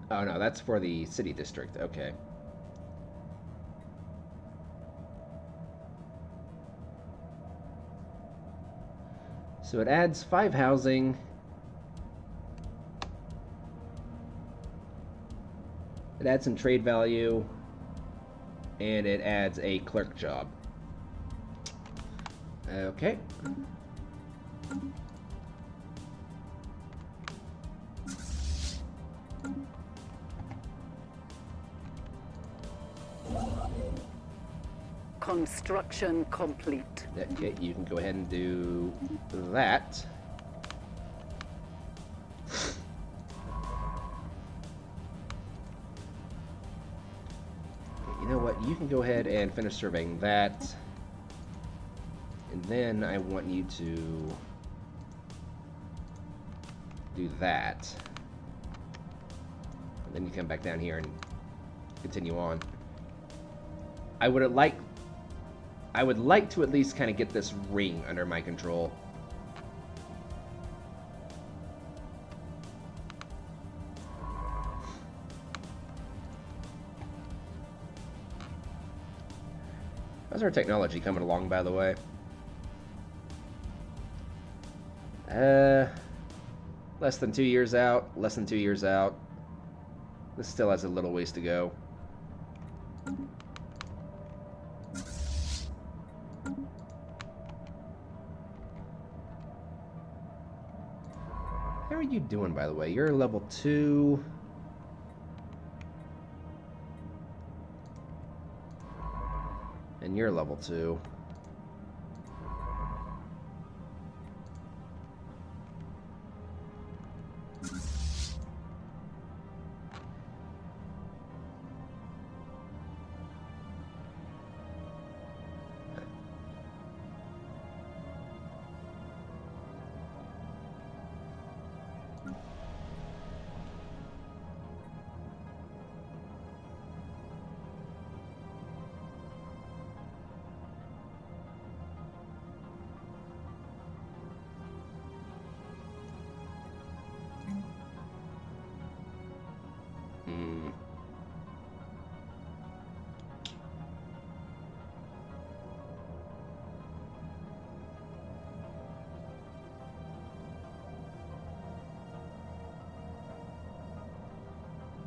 Oh, no, that's for the city district. Okay. So it adds 5 housing. It adds some trade value. And it adds a clerk job. Okay. Construction complete. Okay, you can go ahead and do that. You know what? You can go ahead and finish surveying that. And then I want you to do that. And then you come back down here and continue on. I would like to at least kind of get this ring under my control. How's our technology coming along, by the way? Less than 2 years out. Less than 2 years out. This still has a little ways to go. How are you doing, by the way? You're level 2. And you're level 2.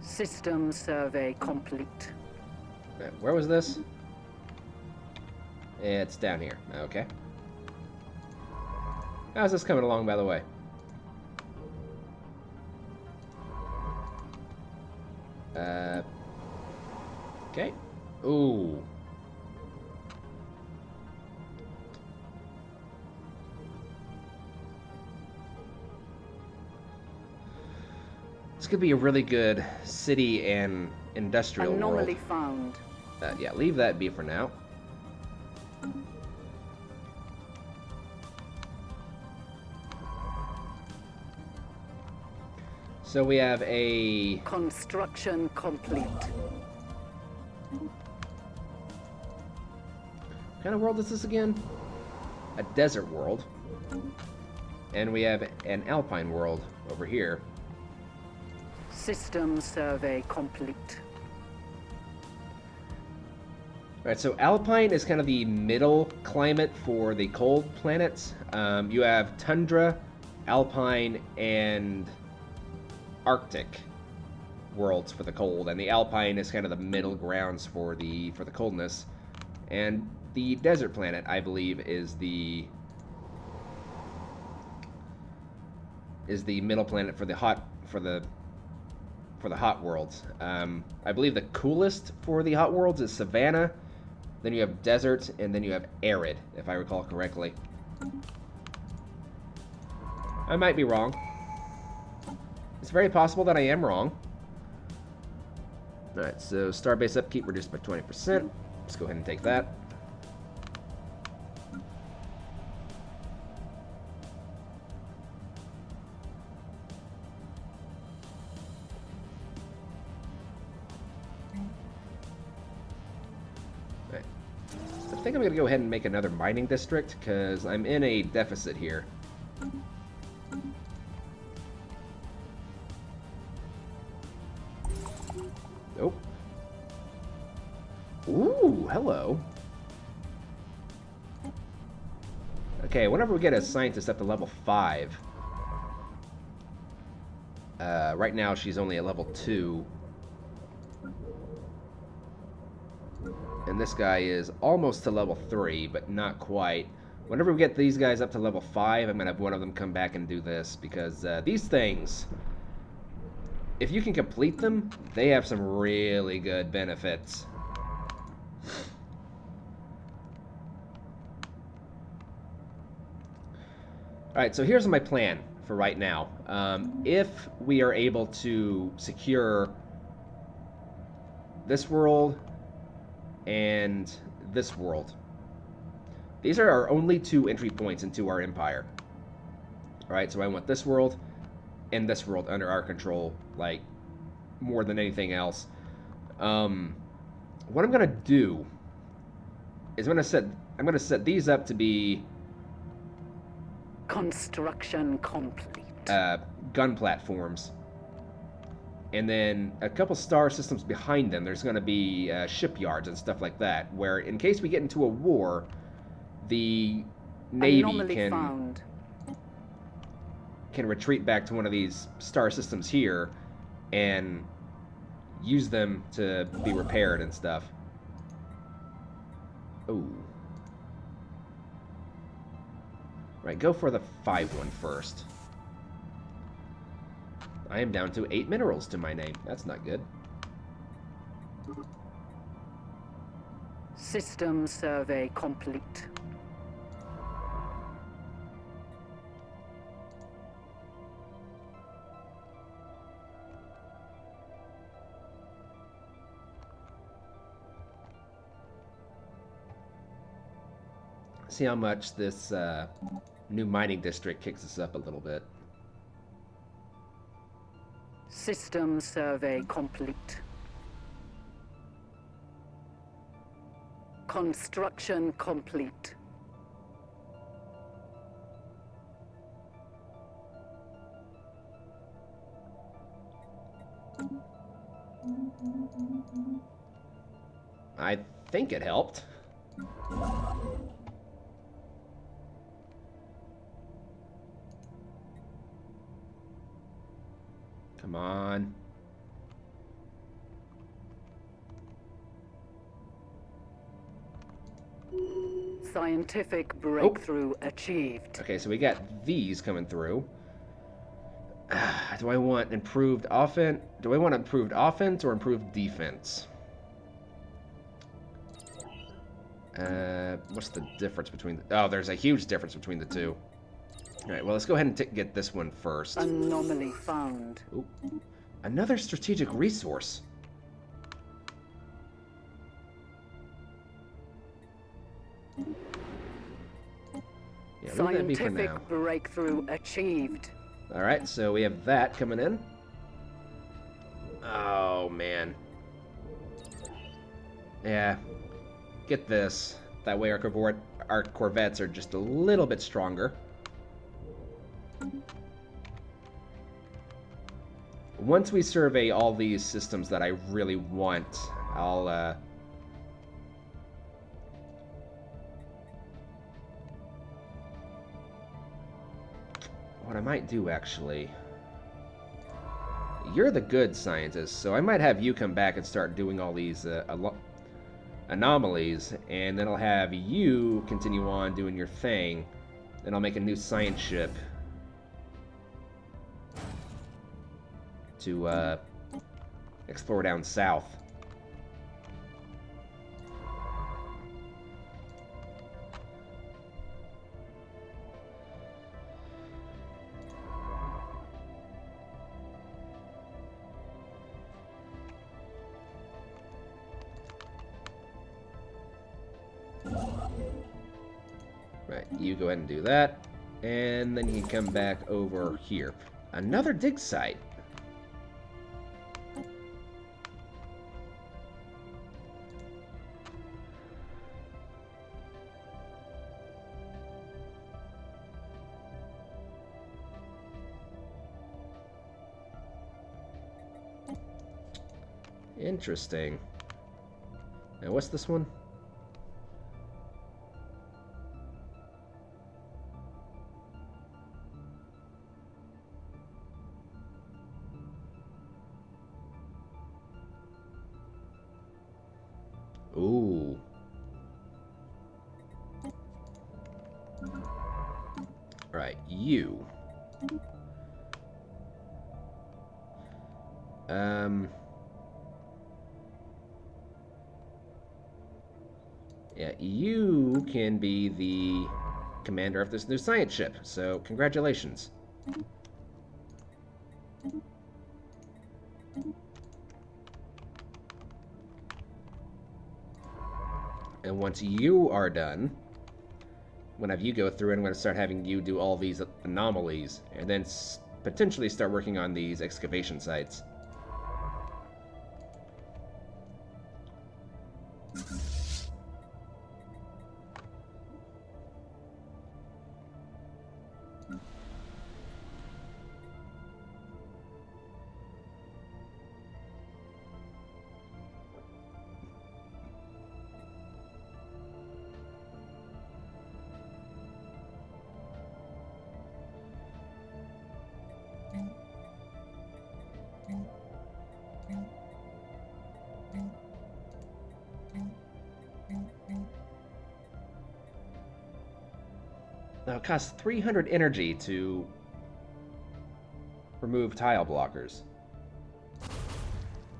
System survey complete. Where was this? It's down here. Okay. How's this coming along, by the way? Okay. Ooh. This could be a really good city and industrial Anomaly world. found. Yeah, leave that be for now. So we have a... Construction complete. What kind of world is this again? A desert world. And we have an alpine world over here. System survey complete. Alright, so alpine is kind of the middle climate for the cold planets. You have tundra, alpine, and Arctic worlds for the cold, and the alpine is kind of the middle grounds for the coldness. And the desert planet, I believe, is the middle planet for the hot worlds. I believe the coolest for the hot worlds is savanna. Then you have desert, and then you have arid, if I recall correctly. I might be wrong. It's very possible that I am wrong. Alright, so starbase upkeep reduced by 20%. Let's go ahead and take that. Alright. I think I'm going to go ahead and make another mining district, because I'm in a deficit here. Oh. Ooh, hello. Okay, whenever we get a scientist up to level 5. Right now she's only at level 2. And this guy is almost to level 3, but not quite. Whenever we get these guys up to level 5, I'm going to have one of them come back and do this, because these things... if you can complete them, they have some really good benefits. Alright, so here's my plan for right now. If we are able to secure this world and this world, these are our only 2 entry points into our empire. Alright, so I want this world and this world under our control, like, more than anything else. What I'm gonna do is I'm gonna set these up to be Construction complete. gun platforms. And then a couple star systems behind them, there's going to be shipyards and stuff like that, where in case we get into a war, the Navy Anomaly found. can retreat back to one of these star systems here and use them to be repaired and stuff. Ooh. Right, go for the 5 one first. I am down to 8 minerals to my name. That's not good. System survey complete. See how much this new mining district kicks us up a little bit. System survey complete. Construction complete. I think it helped. Come on. Scientific breakthrough achieved. Okay, so we got these coming through. Do I want improved offense? Do I want improved offense or improved defense? What's the difference between... Oh, there's a huge difference between the two. Alright, well, let's go ahead and get this one first. Anomaly found. Ooh. Another strategic resource. Yeah, leave that be for now. Scientific breakthrough achieved. Alright, so we have that coming in. Oh, man. Yeah. Get this. That way our corvettes are just a little bit stronger. Once we survey all these systems that I really want, I'll, what I might do, actually... You're the good scientist, so I might have you come back and start doing all these anomalies, and then I'll have you continue on doing your thing. Then I'll make a new science ship to explore down south. Right, you go ahead and do that, and then you can come back over here. Another dig site. Interesting. Now, what's this one? Ooh. Right, you. Yeah, you can be the commander of this new science ship, so congratulations. And once you are done, when you go through, I'm going to start having you do all these anomalies, and then potentially start working on these excavation sites. Now, it costs 300 energy to remove tile blockers.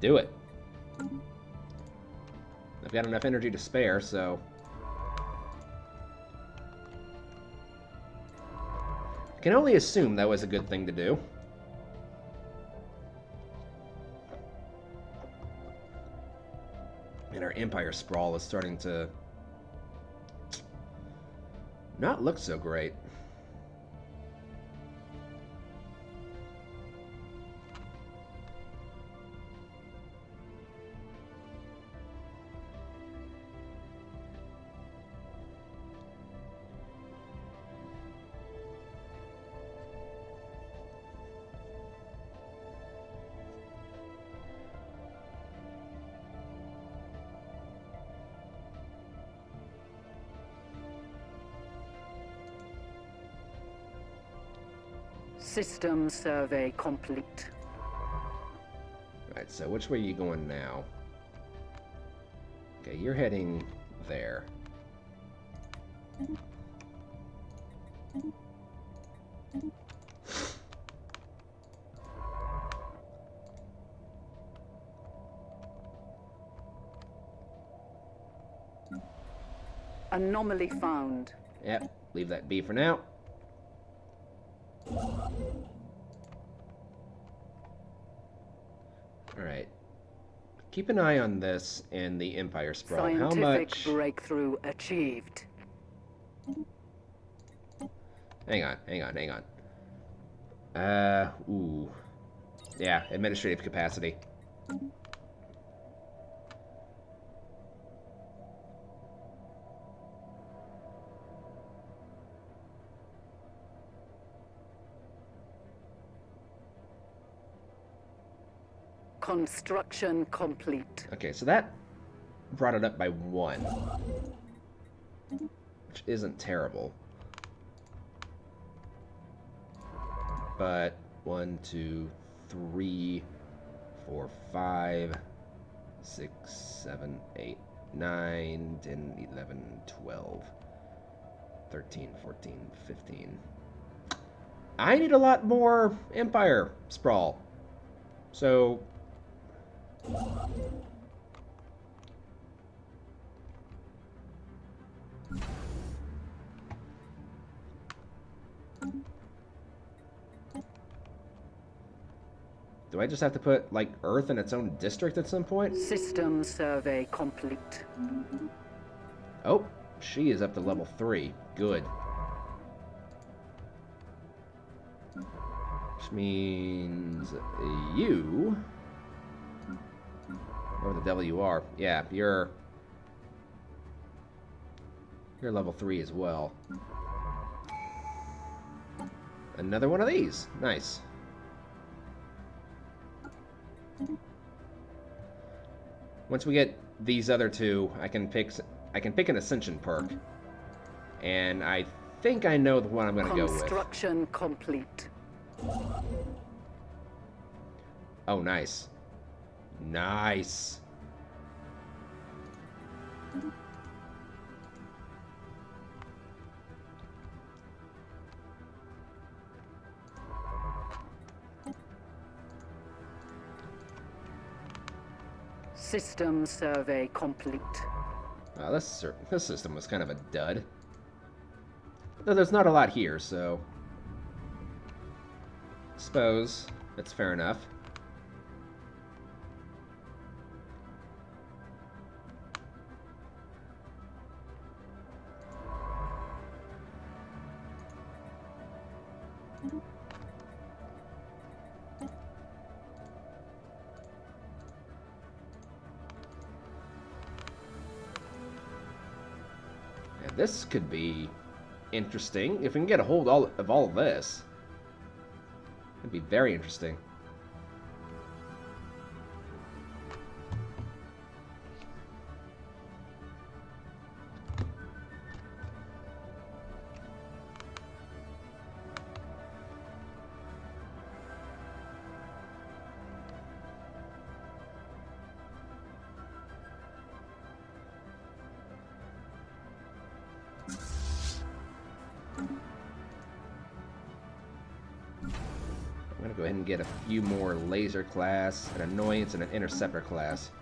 Do it. I've got enough energy to spare, so... I can only assume that was a good thing to do. And our Empire Sprawl is starting to not look so great. System survey complete. Right, so which way are you going now? Okay, you're heading there. Anomaly found. Yep, leave that be for now. Alright. Keep an eye on this and the Empire Sprawl. How Scientific much... breakthrough achieved. Hang on. Ooh. Yeah, administrative capacity. Construction complete. Okay, so that brought it up by 1. Which isn't terrible. But 1, 2, 3, 4, 5, 6, 7, 8, 9, 10, 11, 12, 13, 14, 15. I need a lot more Empire Sprawl. So... do I just have to put, like, Earth in its own district at some point? System survey complete. Oh, she is up to level 3. Good. Which means you... or the devil you are. Yeah, you're level 3 as well. Another one of these. Nice. Once we get these other two, I can pick an Ascension perk. And I think I know the one I'm going to go with. Construction complete. Oh, nice. Nice. System survey complete. Wow, this system was kind of a dud. Though there's not a lot here, so... suppose that's fair enough. Yeah, this could be interesting. If we can get a hold of all of this, it'd be very interesting. go ahead and get a few more laser class, an annoyance, and an interceptor class.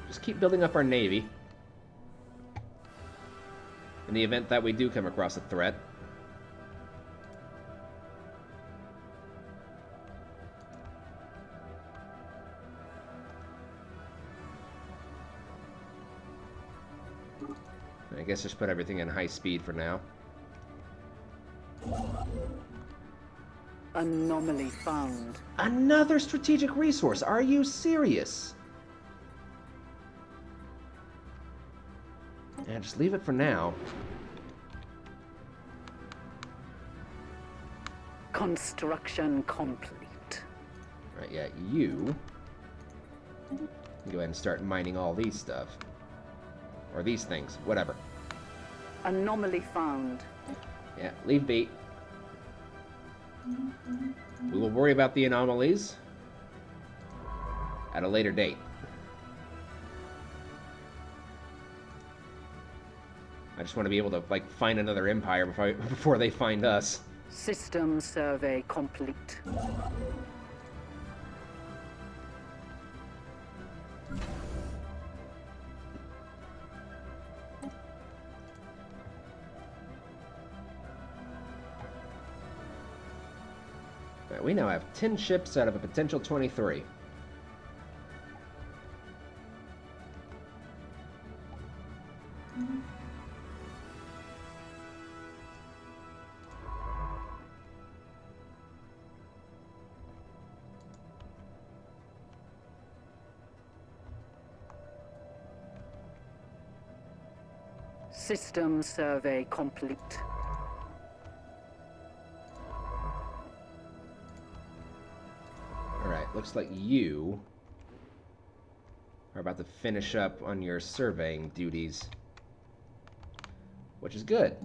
Just keep building up our navy. In the event that we do come across a threat. I guess just put everything in high speed for now. Anomaly found. Another strategic resource. Are you serious? Yeah, just leave it for now. Construction complete. Right, yeah, you go ahead and start mining all these stuff. Or these things, whatever. Anomaly found. Yeah, leave be. We will worry about the anomalies at a later date. I just want to be able to, like, find another empire before they find us. System survey complete. Right, we now have 10 ships out of a potential 23. System survey complete. Alright, looks like you are about to finish up on your surveying duties. Which is good.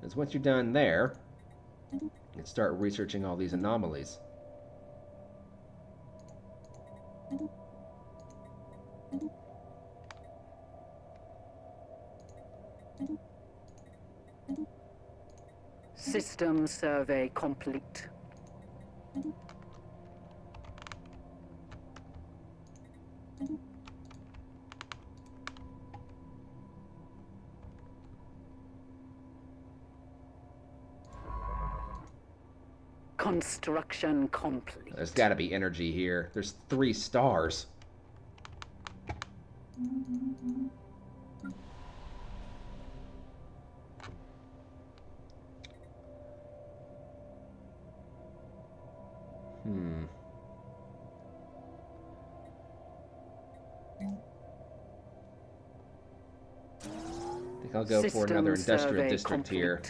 Because once you're done there, you can start researching all these anomalies. System survey complete. Construction complete. There's got to be energy here. There's 3 stars. I think I'll go for another industrial district here.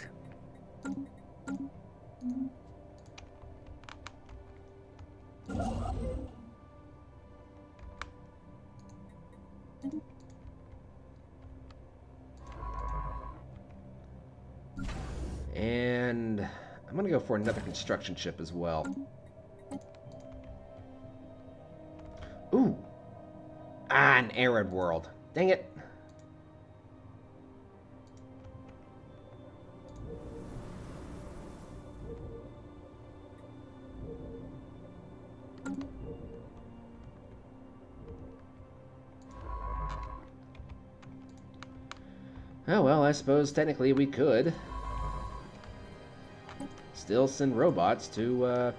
And I'm going to go for another construction ship as well. Ooh! Ah, an arid world. Dang it. Oh, well, I suppose technically we could still send robots to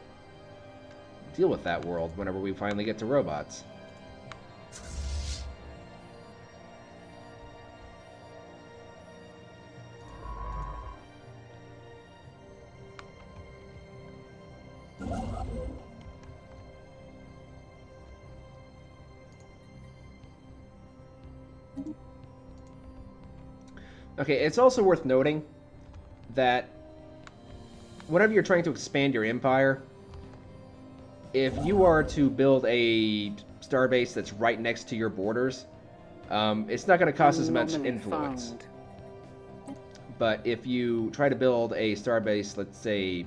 deal with that world whenever we finally get to robots. Okay, it's also worth noting that whenever you're trying to expand your empire, if you are to build a starbase that's right next to your borders, it's not going to cost as much influence. Found. But if you try to build a starbase, let's say,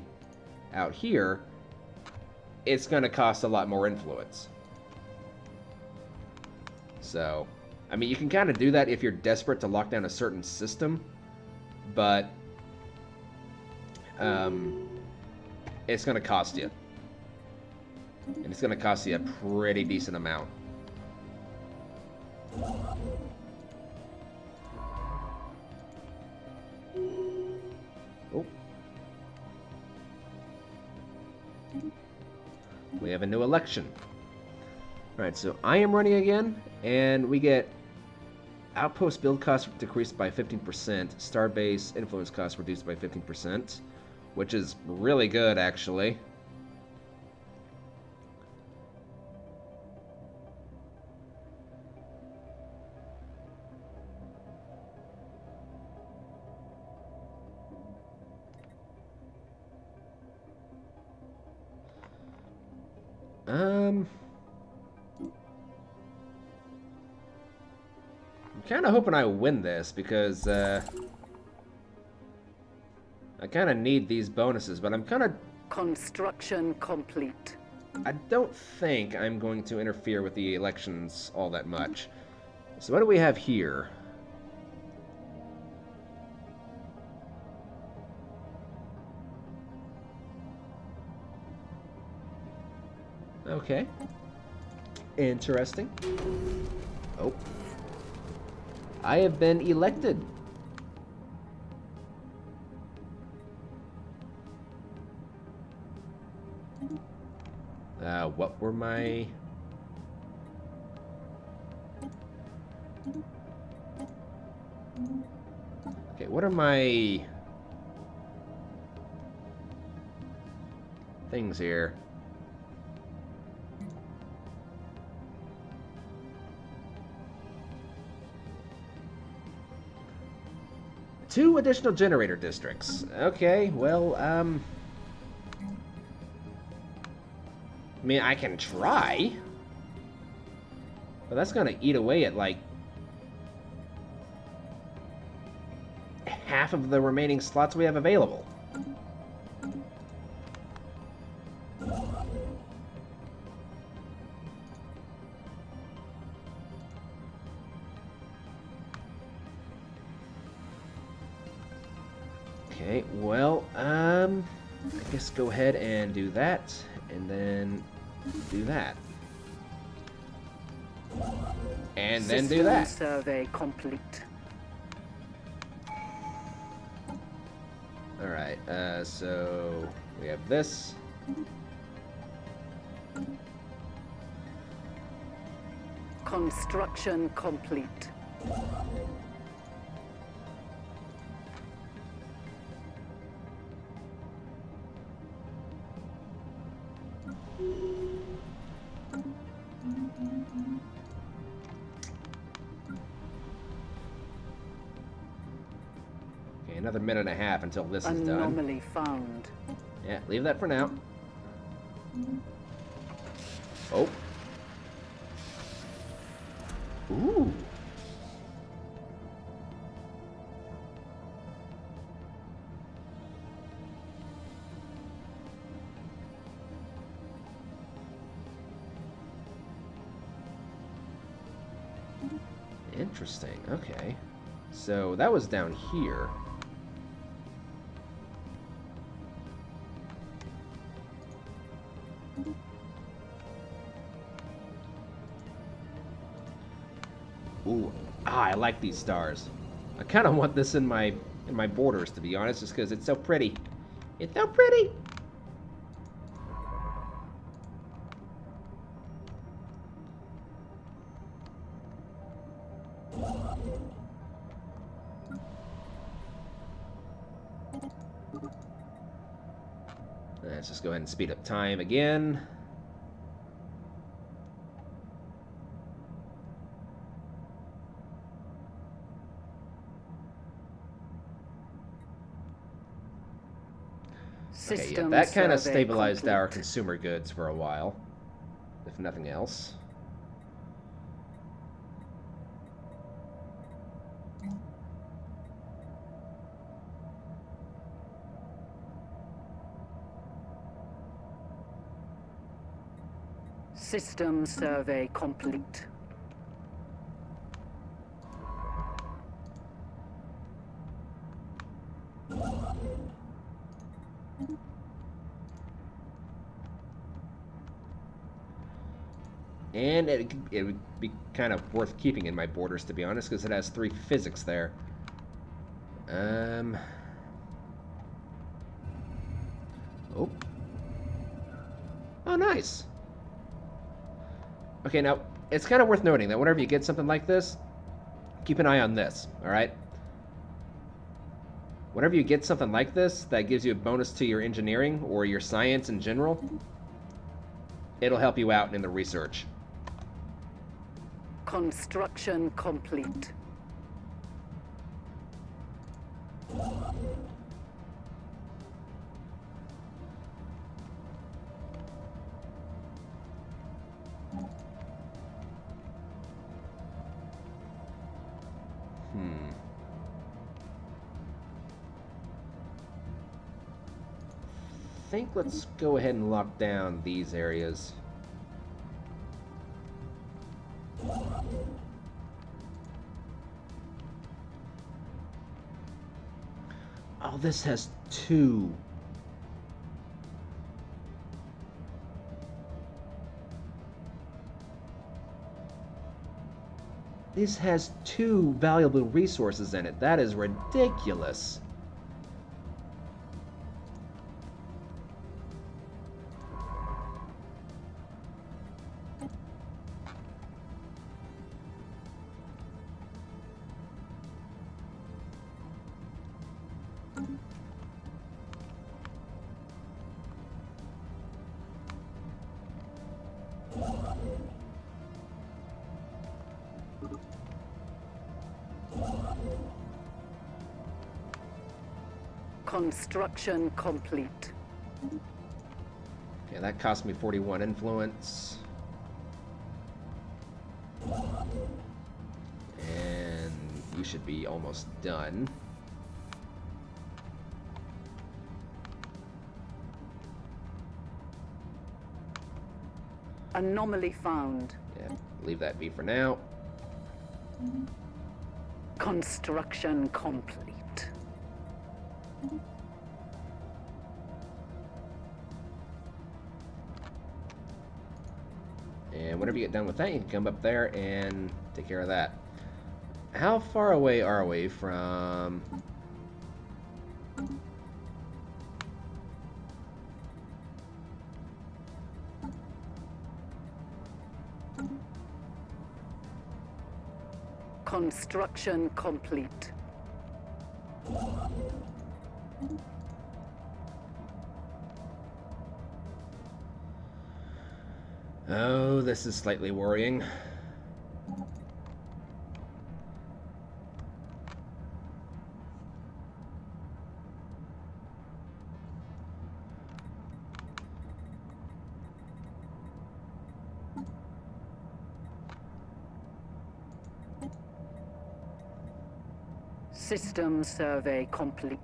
out here, it's going to cost a lot more influence. So, I mean, you can kind of do that if you're desperate to lock down a certain system, but it's going to cost you. And it's going to cost you a pretty decent amount. Oh. We have a new election. Alright, so I am running again, and we get outpost build cost decreased by 15%, starbase influence cost reduced by 15%, which is really good, actually. I'm kind of hoping I win this because I kind of need these bonuses, but I'm kind of... Construction complete. I don't think I'm going to interfere with the elections all that much. So what do we have here? Okay. Interesting. Oh. I have been elected. What were my... Okay, what are my things here? Two additional generator districts. Okay, well, I mean, I can try. But that's gonna eat away at, like, half of the remaining slots we have available. Okay, well, I guess go ahead and do that, and then do that. And then do that. Survey complete. Alright, so we have this. Construction complete. Okay, another minute and a half until this is done. Anomaly found. Yeah, leave that for now. Oh. Ooh. Interesting. Okay. So that was down here. Ooh, I like these stars. I kind of want this in my borders, to be honest, just because it's so pretty. It's so pretty. Let's just go ahead and speed up time again. Okay, yeah, that kind of stabilized complete. Our consumer goods for a while, if nothing else. System survey complete. And it would be kind of worth keeping in my borders, to be honest, because it has 3 physics there. Oh. Oh, nice. Okay, now, it's kind of worth noting that whenever you get something like this, keep an eye on this, alright? Whenever you get something like this that gives you a bonus to your engineering or your science in general, it'll help you out in the research. Construction complete. I think let's go ahead and lock down these areas. Oh, this has 2. This has 2 valuable resources in it. That is ridiculous. Construction complete. Okay, that cost me 41 influence. And you should be almost done. Anomaly found. Yeah, leave that be for now. Construction complete. And whenever you get done with that, you can come up there and take care of that. How far away are we from... Construction complete. Oh, this is slightly worrying. System survey complete.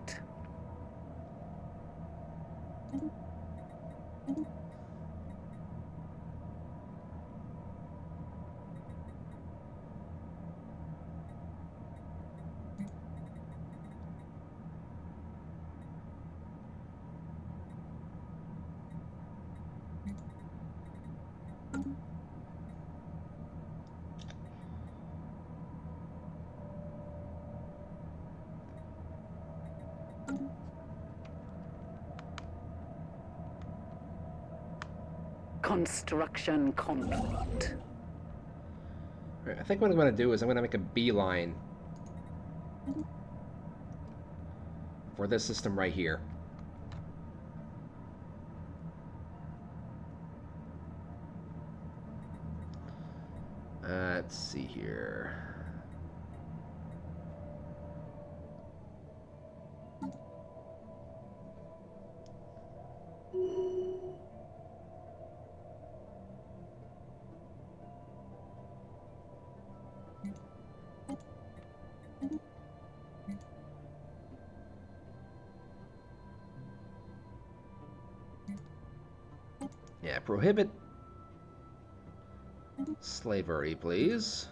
Construction complete. Right, I think what I'm going to do is I'm going to make a beeline for this system right here. Let's see here. Yeah, prohibit slavery, please.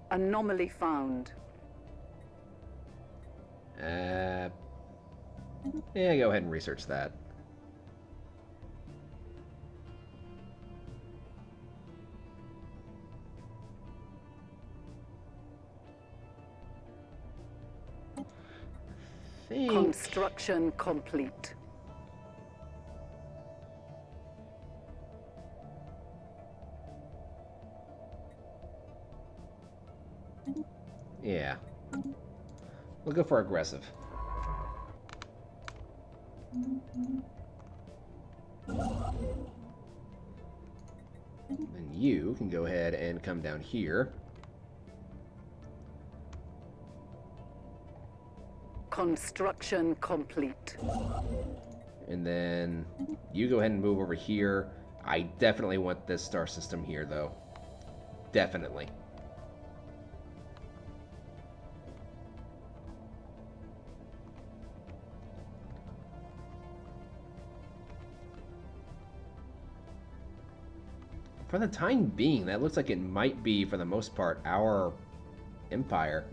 Anomaly found. Yeah, go ahead and research that. Construction complete. Yeah. We'll go for aggressive. Then you can go ahead and come down here. Construction complete. And then you go ahead and move over here. I definitely want this star system here, though. Definitely. For the time being, that looks like it might be, for the most part, our empire.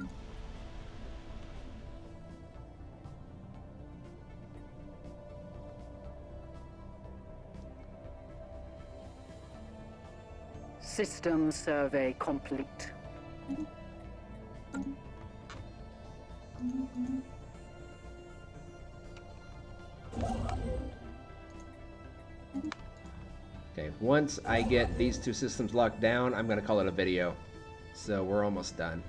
System survey complete. Okay, once I get these two systems locked down, I'm going to call it a video. So we're almost done.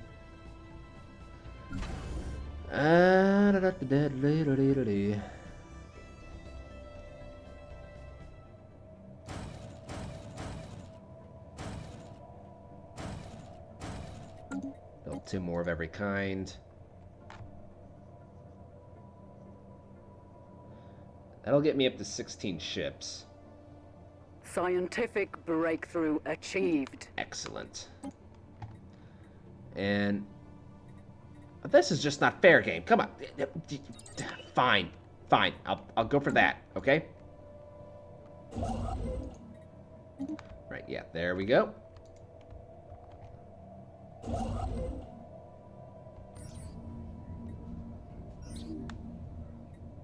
Build 2 more of every kind. That'll get me up to 16 ships. Scientific breakthrough achieved. Excellent. And this is just not fair, game. Come on. Fine. Fine. I'll go for that, okay? Right, yeah, there we go.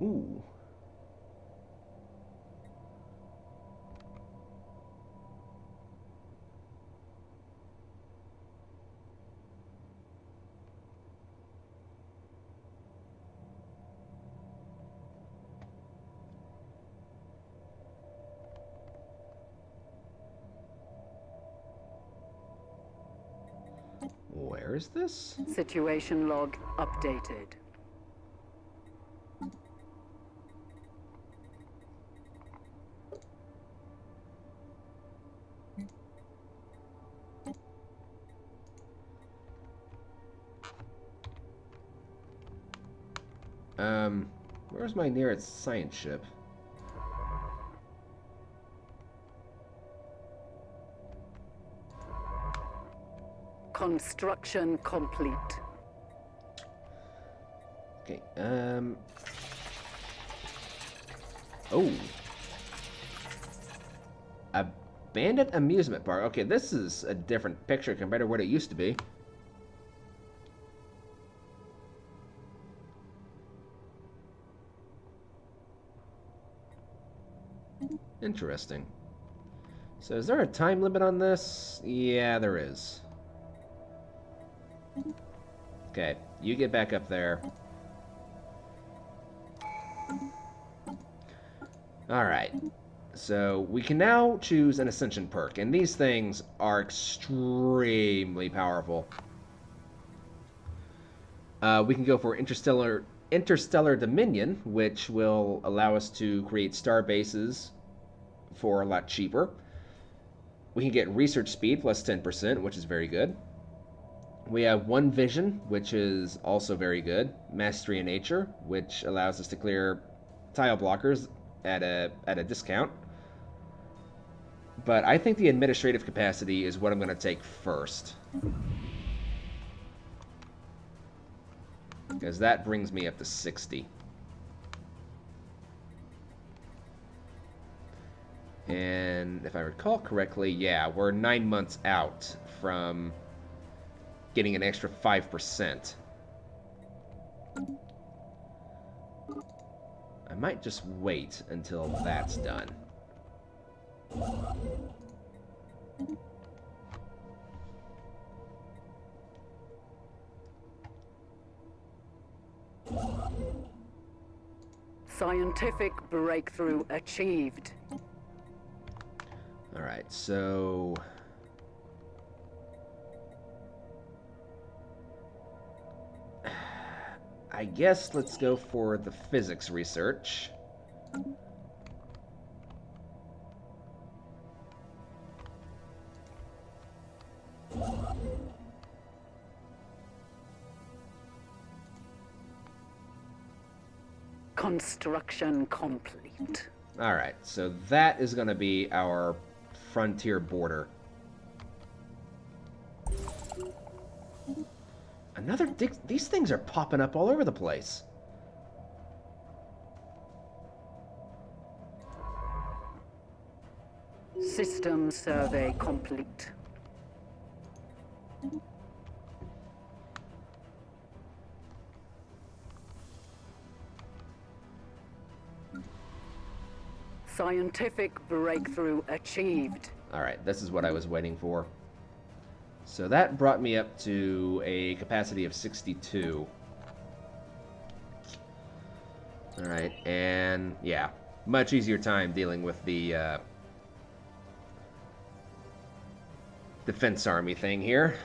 Ooh. Where is this? Situation log updated. Where's my nearest science ship? Construction complete. Okay, oh. Abandoned amusement park. Okay, this is a different picture compared to what it used to be. Interesting. So is there a time limit on this? Yeah, there is. Okay, you get back up there. Alright. So we can now choose an Ascension perk, and these things are extremely powerful. We can go for Interstellar Dominion, which will allow us to create star bases for a lot cheaper. We can get research speed plus 10%, which is very good. We have One Vision, which is also very good. Mastery in Nature, which allows us to clear tile blockers at a discount. But I think the administrative capacity is what I'm going to take first. Because that brings me up to 60. And if I recall correctly, yeah, we're 9 months out from getting an extra 5%. I might just wait until that's done. Scientific breakthrough achieved. All right, so I guess let's go for the physics research. Construction complete. All right, so that is going to be our frontier border. These things are popping up all over the place. System survey complete. Scientific breakthrough achieved. All right, this is what I was waiting for. So that brought me up to a capacity of 62. All right, and yeah, much easier time dealing with the defense army thing here.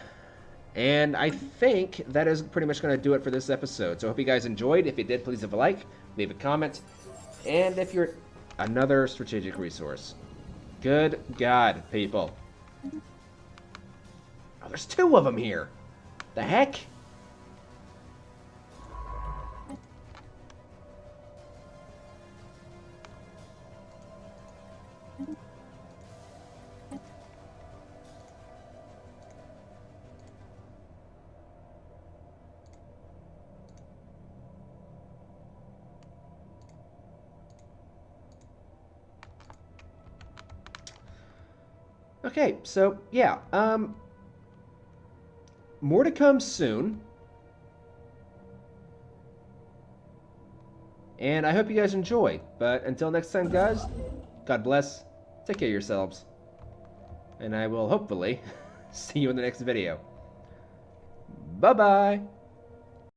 And I think that is pretty much going to do it for this episode. So I hope you guys enjoyed. If you did, please leave a like, leave a comment, and if you're another strategic resource. Good God, people. Oh, there's 2 of them here. The heck? Okay, so yeah, more to come soon. And I hope you guys enjoy. But until next time, guys, God bless, take care of yourselves. And I will hopefully see you in the next video. Bye-bye!